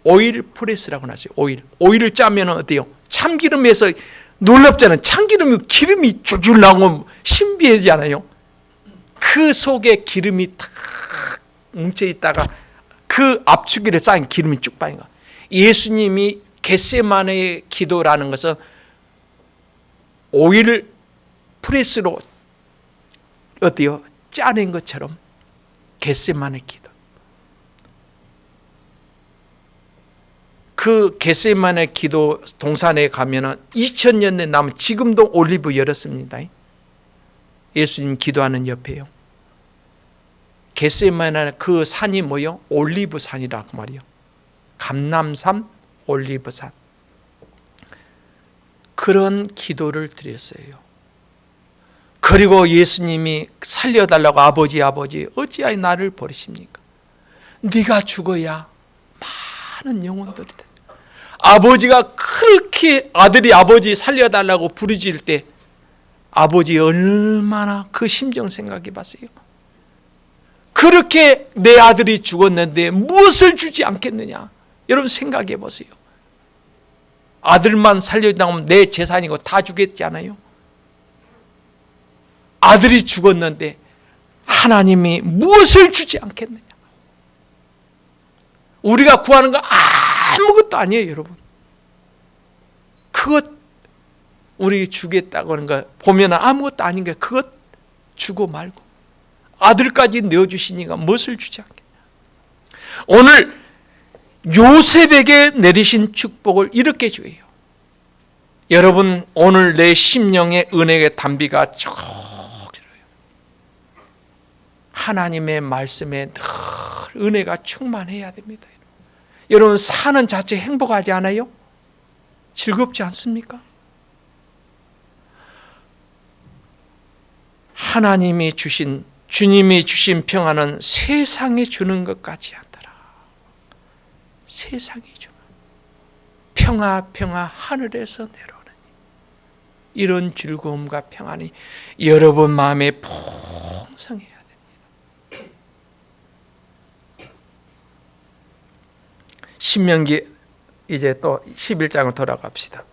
오일 프레스라고 나왔어요. 오일을 짜면 어때요? 참기름에서 놀랍잖아요. 참기름이 기름이 줄줄 나오면 신비하잖아요. 그 속에 기름이 탁 뭉쳐 있다가 그 압축기에 쌓인 기름이 쭉 빠진 거. 예수님이 겟세마네의 기도라는 것은 오일을 프레스로 어때요? 짜낸 것처럼 겟세마네 기도. 그 겟세마네 기도 동산에 가면은 2000년 남은 지금도 올리브 열었습니다. 예수님 기도하는 옆에요. 겟세마네 그 산이 뭐요? 올리브 산이라고 말이요. 감람산, 올리브산. 그런 기도를 드렸어요. 그리고 예수님이 살려달라고 아버지 어찌하여 나를 버리십니까? 네가 죽어야 많은 영혼들이 돼. 아버지가 그렇게 아들이 아버지 살려달라고 부르짖을 때 아버지 얼마나 그 심정 생각해 봤어요. 그렇게 내 아들이 죽었는데 무엇을 주지 않겠느냐. 여러분 생각해 보세요. 아들만 살려준다면 내 재산이고 다 주겠지 않아요? 아들이 죽었는데 하나님이 무엇을 주지 않겠느냐. 우리가 구하는 거 아무것도 아니에요, 여러분. 그것 우리 주겠다고 하는 거 보면 아무것도 아닌 게 그것 주고 말고 아들까지 내어주시니까 무엇을 주지 않겠냐. 오늘 요셉에게 내리신 축복을 이렇게 줘요. 여러분 오늘 내 심령의 은혜의 담비가 쭉 들어요. 하나님의 말씀에 늘 은혜가 충만해야 됩니다. 여러분 사는 자체 행복하지 않아요? 즐겁지 않습니까? 하나님이 주신, 주님이 주신 평안은 세상에 주는 것 같지 않더라. 세상이 주는 평화 하늘에서 내려오는 이런 즐거움과 평안이 여러분 마음에 풍성해야 됩니다. 신명기 이제 또 11장으로 돌아갑시다.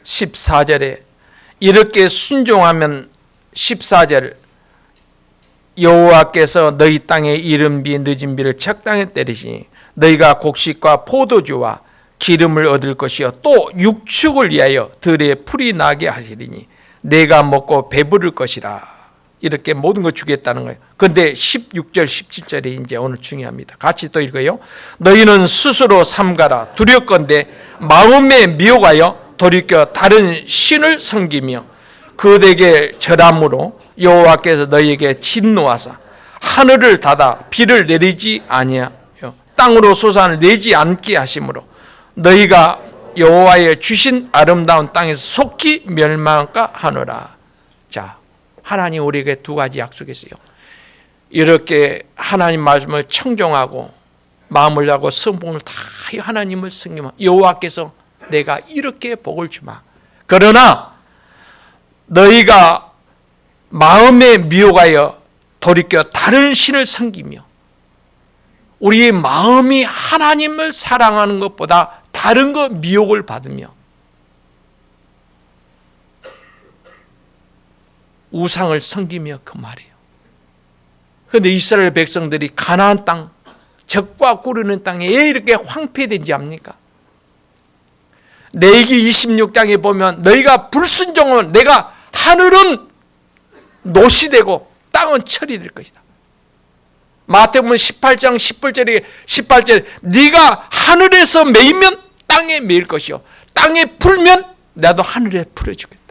14절에 이렇게 순종하면 14절 여호와께서 너희 땅에 이른 비 늦은 비를 적당히 때리시니 너희가 곡식과 포도주와 기름을 얻을 것이요 또 육축을 위하여 들에 풀이 나게 하시리니 내가 먹고 배부를 것이라. 이렇게 모든 걸 주겠다는 거예요. 그런데 16절 17절이 이제 오늘 중요합니다. 같이 또 읽어요. 너희는 스스로 삼가라. 두렵건대 마음에 미혹하여 돌이켜 다른 신을 섬기며 그들에게 절함으로 여호와께서 너희에게 진노하사 하늘을 닫아 비를 내리지 아니하여 땅으로 솟아를 내지 않게 하심으로 너희가 여호와의 주신 아름다운 땅에서 속히 멸망할까 하노라. 자, 하나님 우리에게 두 가지 약속했어요. 이렇게 하나님 말씀을 청종하고 마음을 다하고 성품을 다하여 하나님을 섬기면 여호와께서 내가 이렇게 복을 주마. 그러나 너희가 마음에 미혹하여 돌이켜 다른 신을 섬기며 우리의 마음이 하나님을 사랑하는 것보다 다른 것 미혹을 받으며 우상을 섬기며 그 말이에요. 그런데 이스라엘 백성들이 가나안 땅, 적과 꾸르는 땅에 왜 이렇게 황폐된지 압니까? 레위기 26장에 보면 너희가 불순종하면 내가 하늘은 노시되고 땅은 철이 될 것이다. 마태복음 18장 18절에 네가 하늘에서 매이면 땅에 매일 것이요 땅에 풀면 나도 하늘에 풀어주겠다.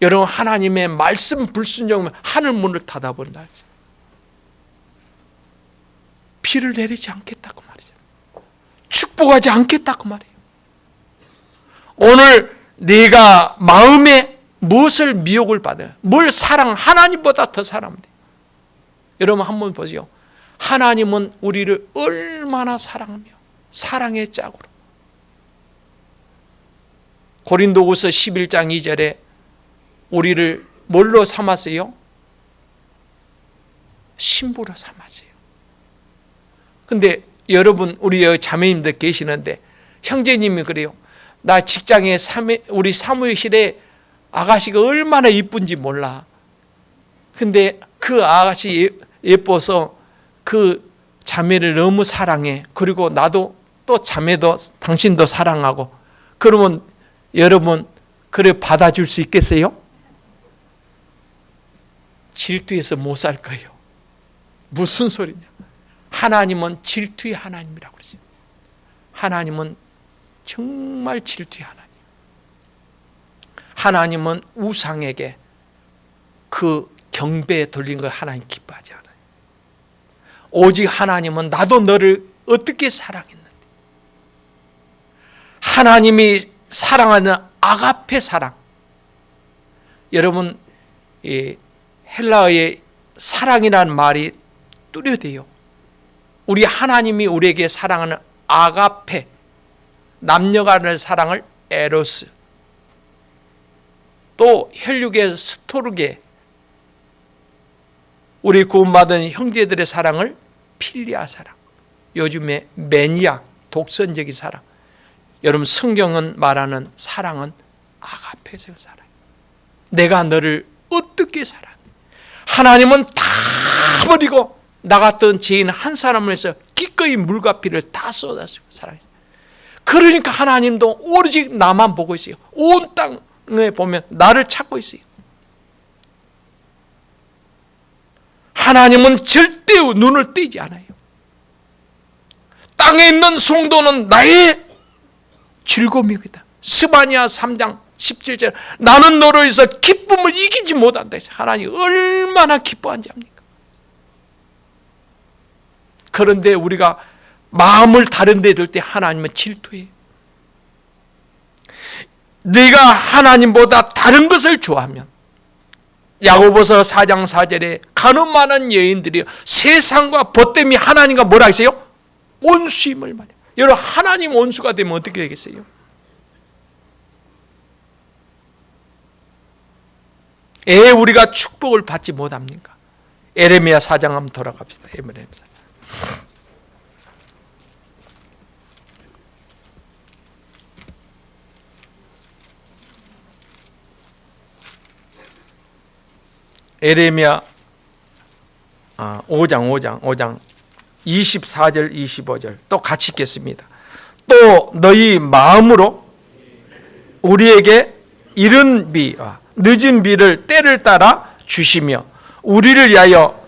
여러분 하나님의 말씀 불순종하면 하늘 문을 닫아본다. 비를 내리지 않겠다고 말이죠. 축복하지 않겠다고 말이에요. 오늘 네가 마음에 무엇을 미혹을 받아요? 뭘 하나님보다 더 사랑하면 돼요. 여러분 한번 보세요. 하나님은 우리를 얼마나 사랑하며 사랑의 짝으로 고린도후서 11장 2절에 우리를 뭘로 삼았어요? 신부로 삼았어요. 근데 여러분 우리 자매님들 계시는데 형제님이 그래요. 나 직장에 우리 사무실에 아가씨가 얼마나 이쁜지 몰라. 근데 그 아가씨 예뻐서 그 자매를 너무 사랑해. 그리고 나도 또 자매도 당신도 사랑하고. 그러면 여러분 그래 받아줄 수 있겠어요? 질투해서 못 살 거예요. 무슨 소리냐? 하나님은 질투의 하나님이라고 그러죠. 하나님은 정말 질투의 하나님. 하나님은 우상에게 그 경배에 돌린 걸 하나님 기뻐하지 않아요. 오직 하나님은 나도 너를 어떻게 사랑했는데 하나님이 사랑하는 아가페 사랑. 여러분 헬라어의 사랑이라는 말이 뚜렷해요. 우리 하나님이 우리에게 사랑하는 아가페 남녀 간의 사랑을 에로스 또 혈육의 스토르게 우리 구원받은 형제들의 사랑을 필리아 사랑 요즘에 매니아 독선적인 사랑 여러분 성경은 말하는 사랑은 아가페적 사랑 내가 너를 어떻게 사랑해 하나님은 다 버리고 나 같은 죄인 한 사람을 해서 기꺼이 물과 피를 다 쏟아주고 사랑했어요. 그러니까 하나님도 오로지 나만 보고 있어요. 온 땅에 보면 나를 찾고 있어요. 하나님은 절대 눈을 떼지 않아요. 땅에 있는 성도는 나의 즐거움이다. 스바냐 3장 17절 나는 너로 인해서 기쁨을 이기지 못한다. 하나님 얼마나 기뻐한지 압니까? 그런데 우리가 마음을 다른 데 둘 때 하나님은 질투해요. 네가 하나님보다 다른 것을 좋아하면 야고보서 4장 4절에 간음 많은 여인들이 세상과 법 때문에 하나님과 뭐라 했어요? 온수임을 말해요. 여러분 하나님 온수가 되면 어떻게 되겠어요? 왜 우리가 축복을 받지 못합니까? 에레미야 4장 한번 돌아갑시다. 에레미야 4장. 에레미야 5장 24절 25절 또 같이 읽겠습니다. 또 너희 마음으로 우리에게 이른 비와 늦은 비를 때를 따라 주시며 우리를 위하여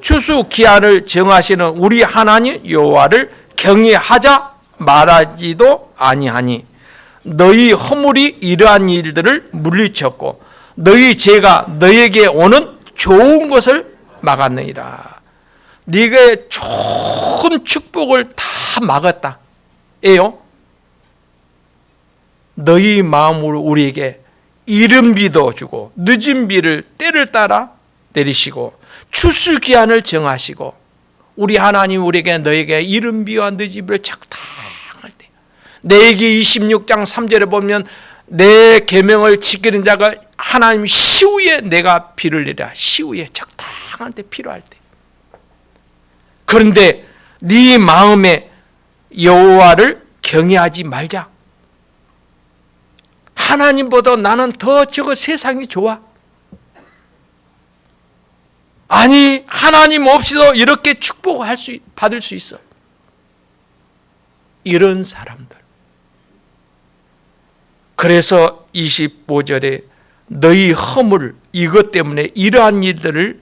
추수 기한을 정하시는 우리 하나님 여호와를 경외하자 말하지도 아니하니 너희 허물이 이러한 일들을 물리쳤고 너희 죄가 너에게 오는 좋은 것을 막았느니라. 네가 좋은 축복을 다 막았다. 에요. 너희 마음으로 우리에게 이른 비도 주고 늦은 비를 때를 따라 내리시고 추수 기한을 정하시고 우리 하나님 우리에게 너에게 이른 비와 늦은 비를 적당할 때 레위기 26장 3절에 보면 내 계명을 지키는 자가 하나님 시후에 내가 비를 내리라. 시후에 적당할 때 필요할 때. 그런데 네 마음에 여호와를 경외하지 말자. 하나님보다 나는 더 저거 세상이 좋아. 아니 하나님 없이도 이렇게 축복을 받을 수 있어. 이런 사람들. 그래서 25절에 너희 허물 이것 때문에 이러한 일들을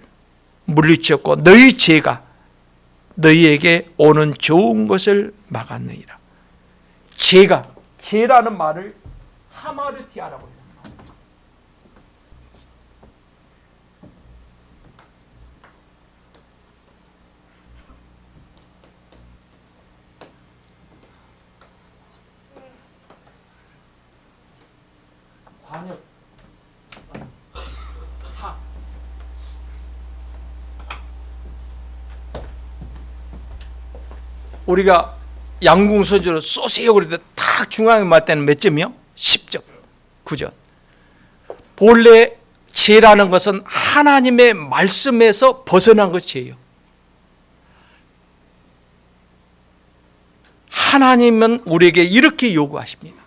물리쳤고 너희 죄가 너희에게 오는 좋은 것을 막았느니라. 죄라는 말을 하마르티아라고 해요. 관역 하 우리가 양궁서적으로 쏘세요 그럴 때 딱 중앙에 맞을 때는 몇 점이요? 10점 9점. 본래 죄라는 것은 하나님의 말씀에서 벗어난 것이에요. 하나님은 우리에게 이렇게 요구하십니다.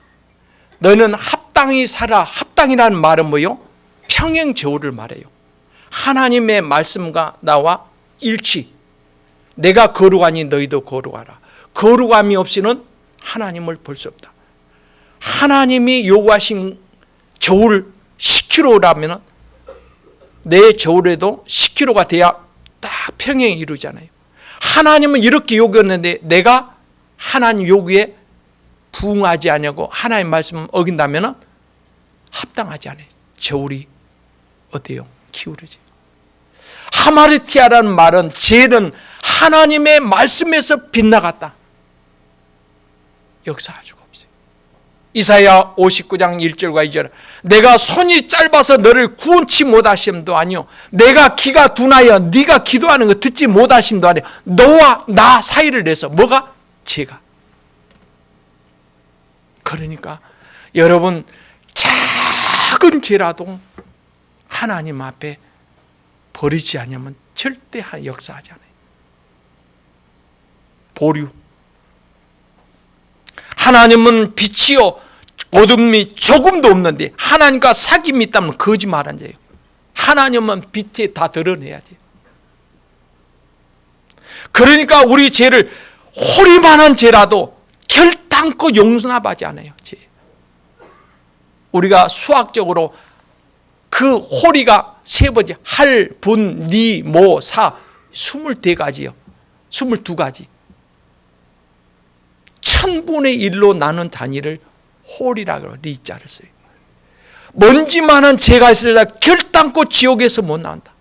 너는 합당히 살아. 합당이라는 말은 뭐요? 평행저울을 말해요. 하나님의 말씀과 나와 일치. 내가 거룩하니 너희도 거룩하라. 거룩함이 없이는 하나님을 볼 수 없다. 하나님이 요구하신 저울 10kg라면 내 저울에도 10kg가 돼야 딱 평행이 이루잖아요. 하나님은 이렇게 요구했는데 내가 하나님 요구에 부응하지 않냐고 하나님 말씀을 어긴다면 합당하지 않아요. 저울이 어때요? 기울어져요. 하마르티아라는 말은 죄는 하나님의 말씀에서 빗나갔다. 역사할 수가 없어요. 이사야 59장 1절과 2절 내가 손이 짧아서 너를 구원치 못하심도 아니요 내가 기가 둔하여 네가 기도하는 거 듣지 못하심도 아니요 너와 나 사이를 내서 뭐가? 죄가. 그러니까 여러분 작은 죄라도 하나님 앞에 버리지 않으면 절대 역사하지 않아요. 보류. 하나님은 빛이요 어둠이 조금도 없는데 하나님과 사귐이 있다면 거짓말한 자예요. 하나님은 빛에 다 드러내야지. 그러니까 우리 죄를 호리만한 죄라도 결단코 용서하지 않아요. 죄. 우리가 수학적으로 그 호리가 세 번째 할, 분, 니, 모, 사 22가지요. 22가지. 1000분의 1로 나눈 단위를 홀이라고 리자를 써요. 먼지만한 죄가 있으려 결단코 지옥에서 못 나온다.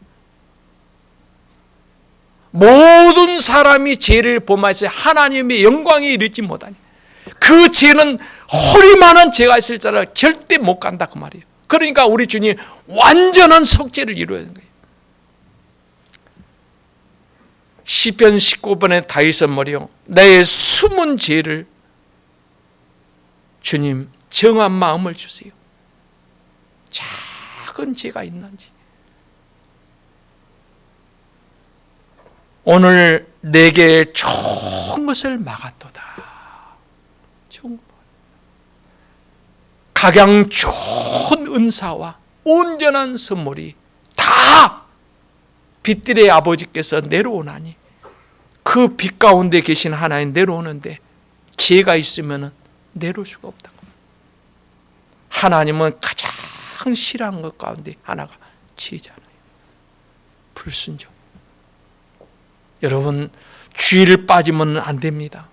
모든 사람이 죄를 범하여서 하나님의 영광에 이르지 못하니 그 죄는 홀이만한 죄가 있을 자라 절대 못 간다 그 말이에요. 그러니까 우리 주님 완전한 속죄를 이루어야 하는 거예요. 시편 19번에 다윗은 뭐래요? 나의 숨은 죄를 주님 정한 마음을 주세요. 작은 죄가 있는지. 오늘 내게 좋은 것을 막았도다. 각양 좋은 은사와 온전한 선물이 다 빛들의 아버지께서 내려오나니 그 빛 가운데 계신 하나님 내려오는데 죄가 있으면 내려올 수가 없다고. 하나님은 가장 가장 싫어하는 것 가운데 하나가 지혜잖아요. 불순종. 여러분, 주의를 빠지면 안 됩니다.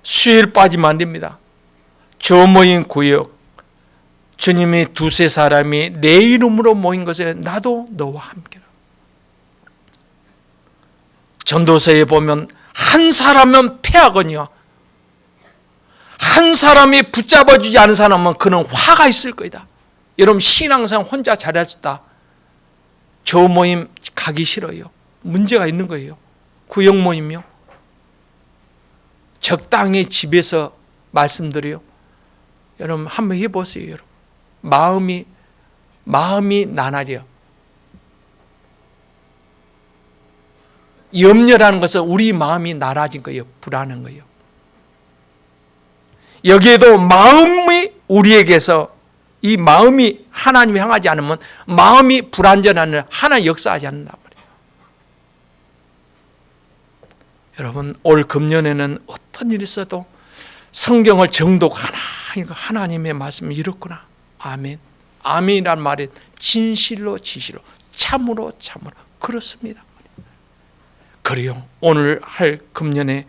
수혜를 빠지면 안 됩니다. 저 모인 구역, 주님이 두세 사람이 내 이름으로 모인 것에 나도 너와 함께라. 전도서에 보면 한 사람은 패하거니와 한 사람이 붙잡아주지 않은 사람은 그는 화가 있을 거이다. 여러분, 신앙상 혼자 잘해줬다. 저 모임 가기 싫어요. 문제가 있는 거예요. 구역 모임이요. 적당히 집에서 말씀드려요. 여러분 한번 해보세요. 여러분 마음이 나날이요. 염려라는 것은 우리 마음이 나라진 거예요. 불안한 거예요. 여기에도 마음이 우리에게서 이 마음이 하나님 향하지 않으면 마음이 불안전하는 하나님 역사하지 않는단 말이에요. 여러분, 올 금년에는 어떤 일이 있어도 성경을 정독하나, 하나님의 말씀이 이렇구나. 아멘. 아멘이란 말은 진실로 진실로 참으로 그렇습니다. 그래요. 오늘 할 금년에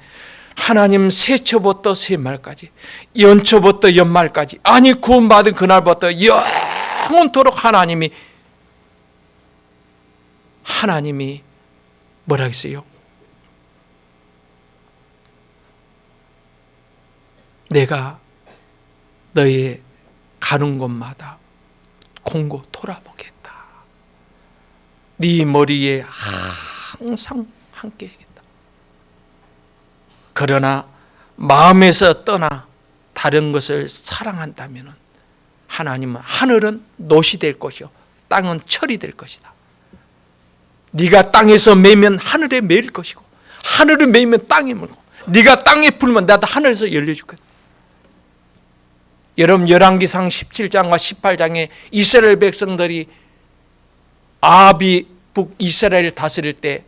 하나님 새초부터 새말까지, 연초부터 연말까지, 아니 구원받은 그날부터 영원토록 하나님이 뭐라 했어요? 내가 너의 가는 곳마다 공고 돌아보겠다. 네 머리에 항상 함께 하겠다. 그러나 마음에서 떠나 다른 것을 사랑한다면 하나님은 하늘은 노시 될 것이요 땅은 철이 될 것이다. 네가 땅에서 매면 하늘에 매일 것이고 하늘을 매면 땅에 물고 네가 땅에 풀면 나도 하늘에서 열려줄 거다. 여러분, 열왕기상 17장과 18장에 이스라엘 백성들이 아합이 북이스라엘을 다스릴 때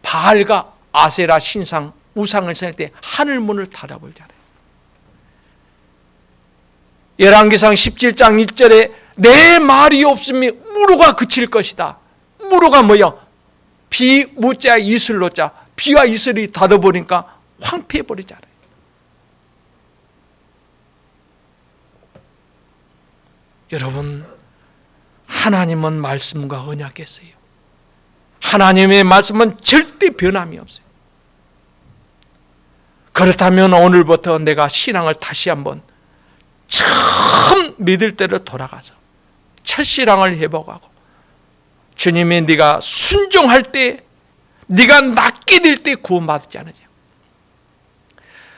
바알과 아세라 신상 우상을 세울 때 하늘문을 닫아버리잖아요. 열왕기상 17장 1절에 내 말이 없으면 무로가 그칠 것이다. 무로가 뭐야? 비 무자 이슬로자, 비와 이슬이 닫아버리니까 황폐해버리잖아요. 여러분, 하나님은 말씀과 언약했어요. 하나님의 말씀은 절대 변함이 없어요. 그렇다면 오늘부터 내가 신앙을 다시 한번 처음 믿을 때로 돌아가서 첫 신앙을 회복하고 주님이 네가 순종할 때, 네가 낫게 될 때 구원받지 않으냐.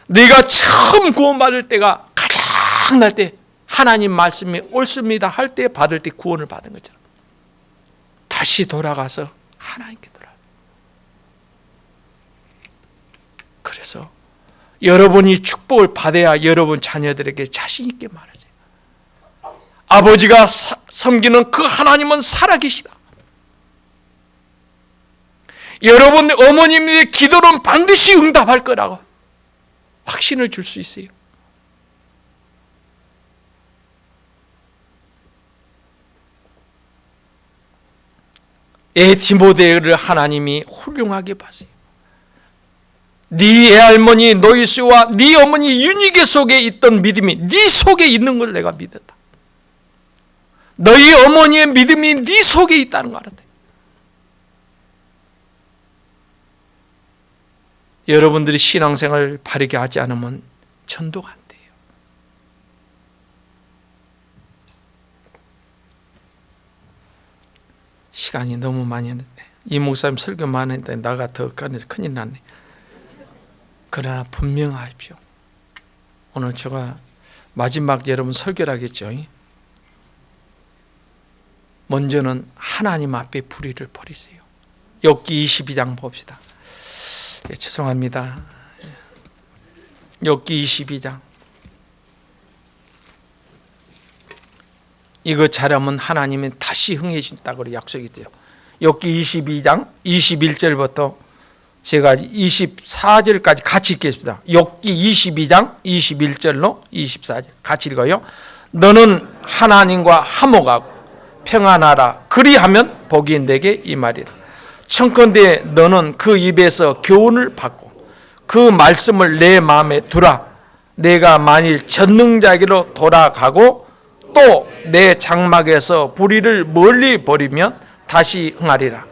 네가 처음 구원받을 때가 가장 날 때 하나님 말씀이 옳습니다 할 때 받을 때 구원을 받은 것처럼 다시 돌아가서 하나님께 돌아가. 그래서 여러분이 축복을 받아야 여러분 자녀들에게 자신 있게 말하세요. 아버지가 섬기는 그 하나님은 살아계시다. 여러분 어머님의 기도는 반드시 응답할 거라고 확신을 줄 수 있어요. 애 디모데를 하나님이 훌륭하게 봤어요. 네 애할머니 노이스와 네 어머니 유니게 속에 있던 믿음이 네 속에 있는 걸 내가 믿었다. 너희 어머니의 믿음이 네 속에 있다는 걸 알았다. 여러분들이 신앙생활을 바르게 하지 않으면 전도가 안 돼요. 시간이 너무 많이 했는데 이 목사님 설교 많은데 나가 더 큰일 났네. 그러나 분명하십시오. 오늘 제가 마지막 여러분 설교를 하겠죠. 먼저는 하나님 앞에 불의를 버리세요. 욥기 22장 봅시다. 예, 죄송합니다. 욥기 22장. 이거 잘하면 하나님은 다시 흥해 준다고 약속이 돼요. 욥기 22장 21절부터 제가 24절까지 같이 읽겠습니다. 욥기 22장 21절로 24절 같이 읽어요. 너는 하나님과 화목하고 평안하라. 그리하면 복이 내게 임하리라. 청컨대 너는 그 입에서 교훈을 받고 그 말씀을 내 마음에 두라. 내가 만일 전능자에게로 돌아가고 또 내 장막에서 불의를 멀리 버리면 다시 흥하리라.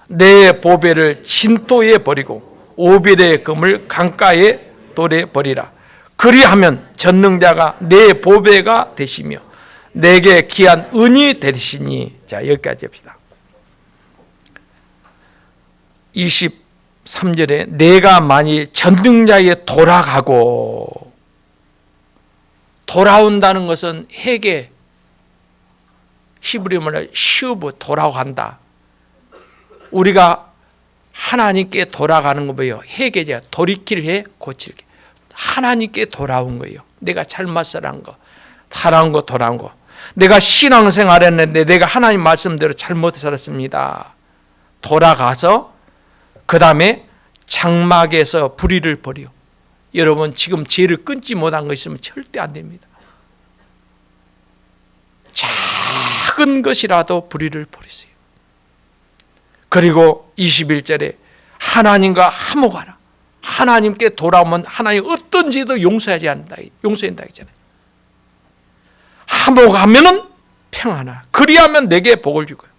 내 보배를 진토에 버리고 오빌의 금을 강가에 돌에 버리라. 그리하면 전능자가 내 보배가 되시며 내게 귀한 은이 되시니. 자, 여기까지 합시다. 23절에 내가 만일 전능자에 돌아가고, 돌아온다는 것은 회개, 히브리 말로 슈브, 돌아간다. 우리가 하나님께 돌아가는 거 뭐예요? 회개자, 돌이킬 해, 고칠 게. 하나님께 돌아온 거예요. 내가 잘못한 거, 살아온 거, 돌아온 거. 내가 신앙생활 했는데 내가 하나님 말씀대로 잘못 살았습니다. 돌아가서 그 다음에 장막에서 불의를 버려. 여러분 지금 죄를 끊지 못한 거 있으면 절대 안 됩니다. 작은 것이라도 불의를 버리세요. 그리고 21절에 하나님과 화목하라. 하나님께 돌아오면 하나님 어떤 죄도 용서하지 않는다. 용서한다 했잖아요. 화목하면은 평안하라. 그리하면 내게 복을 주고요.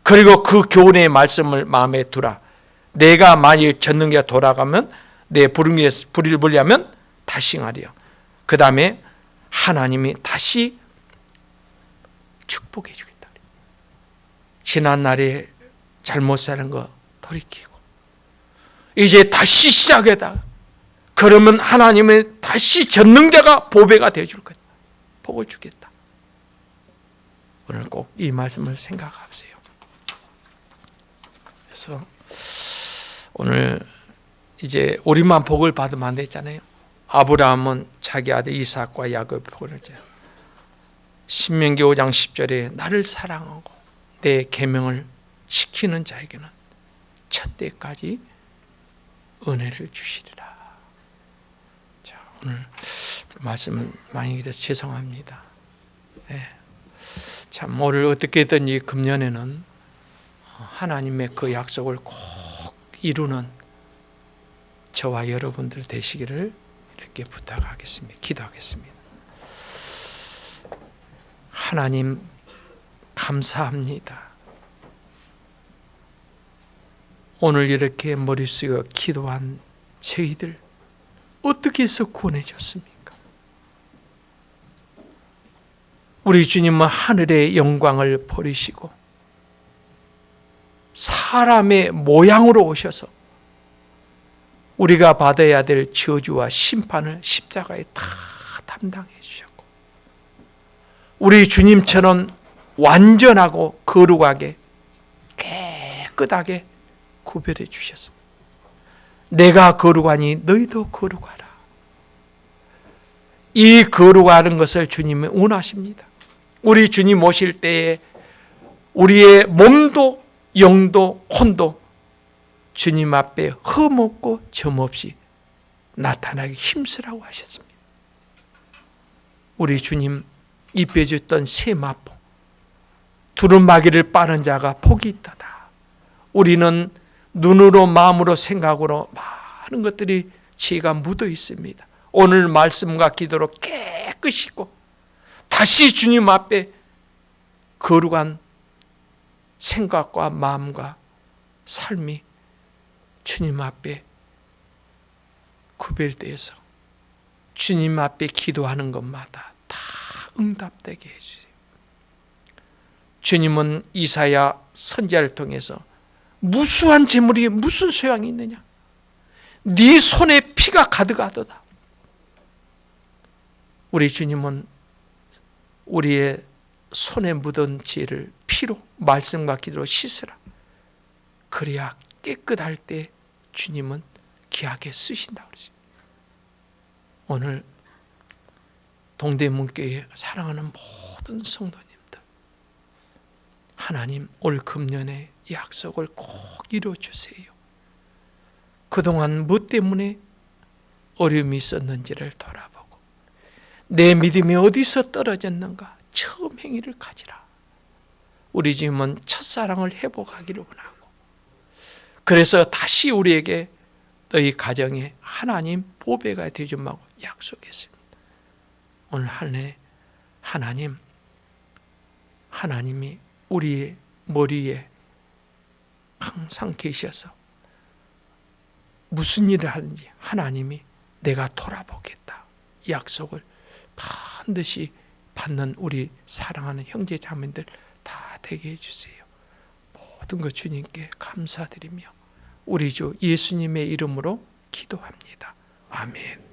그리고 그 교훈의 말씀을 마음에 두라. 내가 만일 전능자가 돌아가면 내 불의를 멀리하면 다시 행하리요. 그 다음에 하나님이 다시 축복해 주겠다. 지난날에 잘못 사는 거 돌이키고 이제 다시 시작하다. 그러면 하나님은 다시 전능자가 보배가 되어줄 거다. 복을 주겠다. 오늘 꼭 이 말씀을 생각하세요. 그래서 오늘 이제 우리만 복을 받으면 안 됐잖아요. 아브라함은 자기 아들 이삭과 야곱의 복을 했잖아요. 신명기 5장 10절에 나를 사랑하고 내 계명을 지키는 자에게는 천대까지 은혜를 주시리라. 자, 오늘 말씀 많이 드려서 죄송합니다. 네. 참 오늘 어떻게든지 금년에는 하나님의 그 약속을 꼭 이루는 저와 여러분들 되시기를 이렇게 부탁하겠습니다. 기도하겠습니다. 하나님 감사합니다. 오늘 이렇게 머리 숙여 기도한 저희들 어떻게 해서 구원해 줬습니까? 우리 주님은 하늘의 영광을 버리시고 사람의 모양으로 오셔서 우리가 받아야 될 저주와 심판을 십자가에 다 담당해 주셨고 우리 주님처럼 완전하고 거룩하게 깨끗하게 구별해 주셨습니다. 내가 거룩하니 너희도 거룩하라. 이 거룩하는 것을 주님이 원하십니다. 우리 주님 오실 때에 우리의 몸도 영도 혼도 주님 앞에 흠없고 점없이 나타나기 힘쓰라고 하셨습니다. 우리 주님 입에 줬던 세마포 두루마기를 빠는 자가 복이 있다다. 우리는 눈으로 마음으로 생각으로 많은 것들이 죄가 묻어 있습니다. 오늘 말씀과 기도로 깨끗이고 다시 주님 앞에 거룩한 생각과 마음과 삶이 주님 앞에 구별되어서 주님 앞에 기도하는 것마다 다 응답되게 해주세요. 주님은 이사야 선지자를 통해서 무수한 재물이 무슨 소양이 있느냐? 네 손에 피가 가득하도다. 우리 주님은 우리의 손에 묻은 죄를 피로 말씀과 기도로 씻으라. 그래야 깨끗할 때 주님은 귀하게 쓰신다고 그러죠. 오늘 동대문교회 사랑하는 모든 성도님들 하나님 올 금년에 약속을 꼭 이루어주세요. 그동안 뭐 때문에 어려움이 있었는지를 돌아보고 내 믿음이 어디서 떨어졌는가? 처음 행위를 가지라. 우리 주님은 첫사랑을 회복하기를 원하고, 그래서 다시 우리에게 너희 가정에 하나님 보배가 되주마고 약속했습니다. 오늘 한 해 하나님이 우리의 머리에 항상 계셔서 무슨 일을 하는지 하나님이 내가 돌아보겠다 약속을 반드시 받는 우리 사랑하는 형제 자매들 다 되게 해주세요. 모든 것 주님께 감사드리며 우리 주 예수님의 이름으로 기도합니다. 아멘.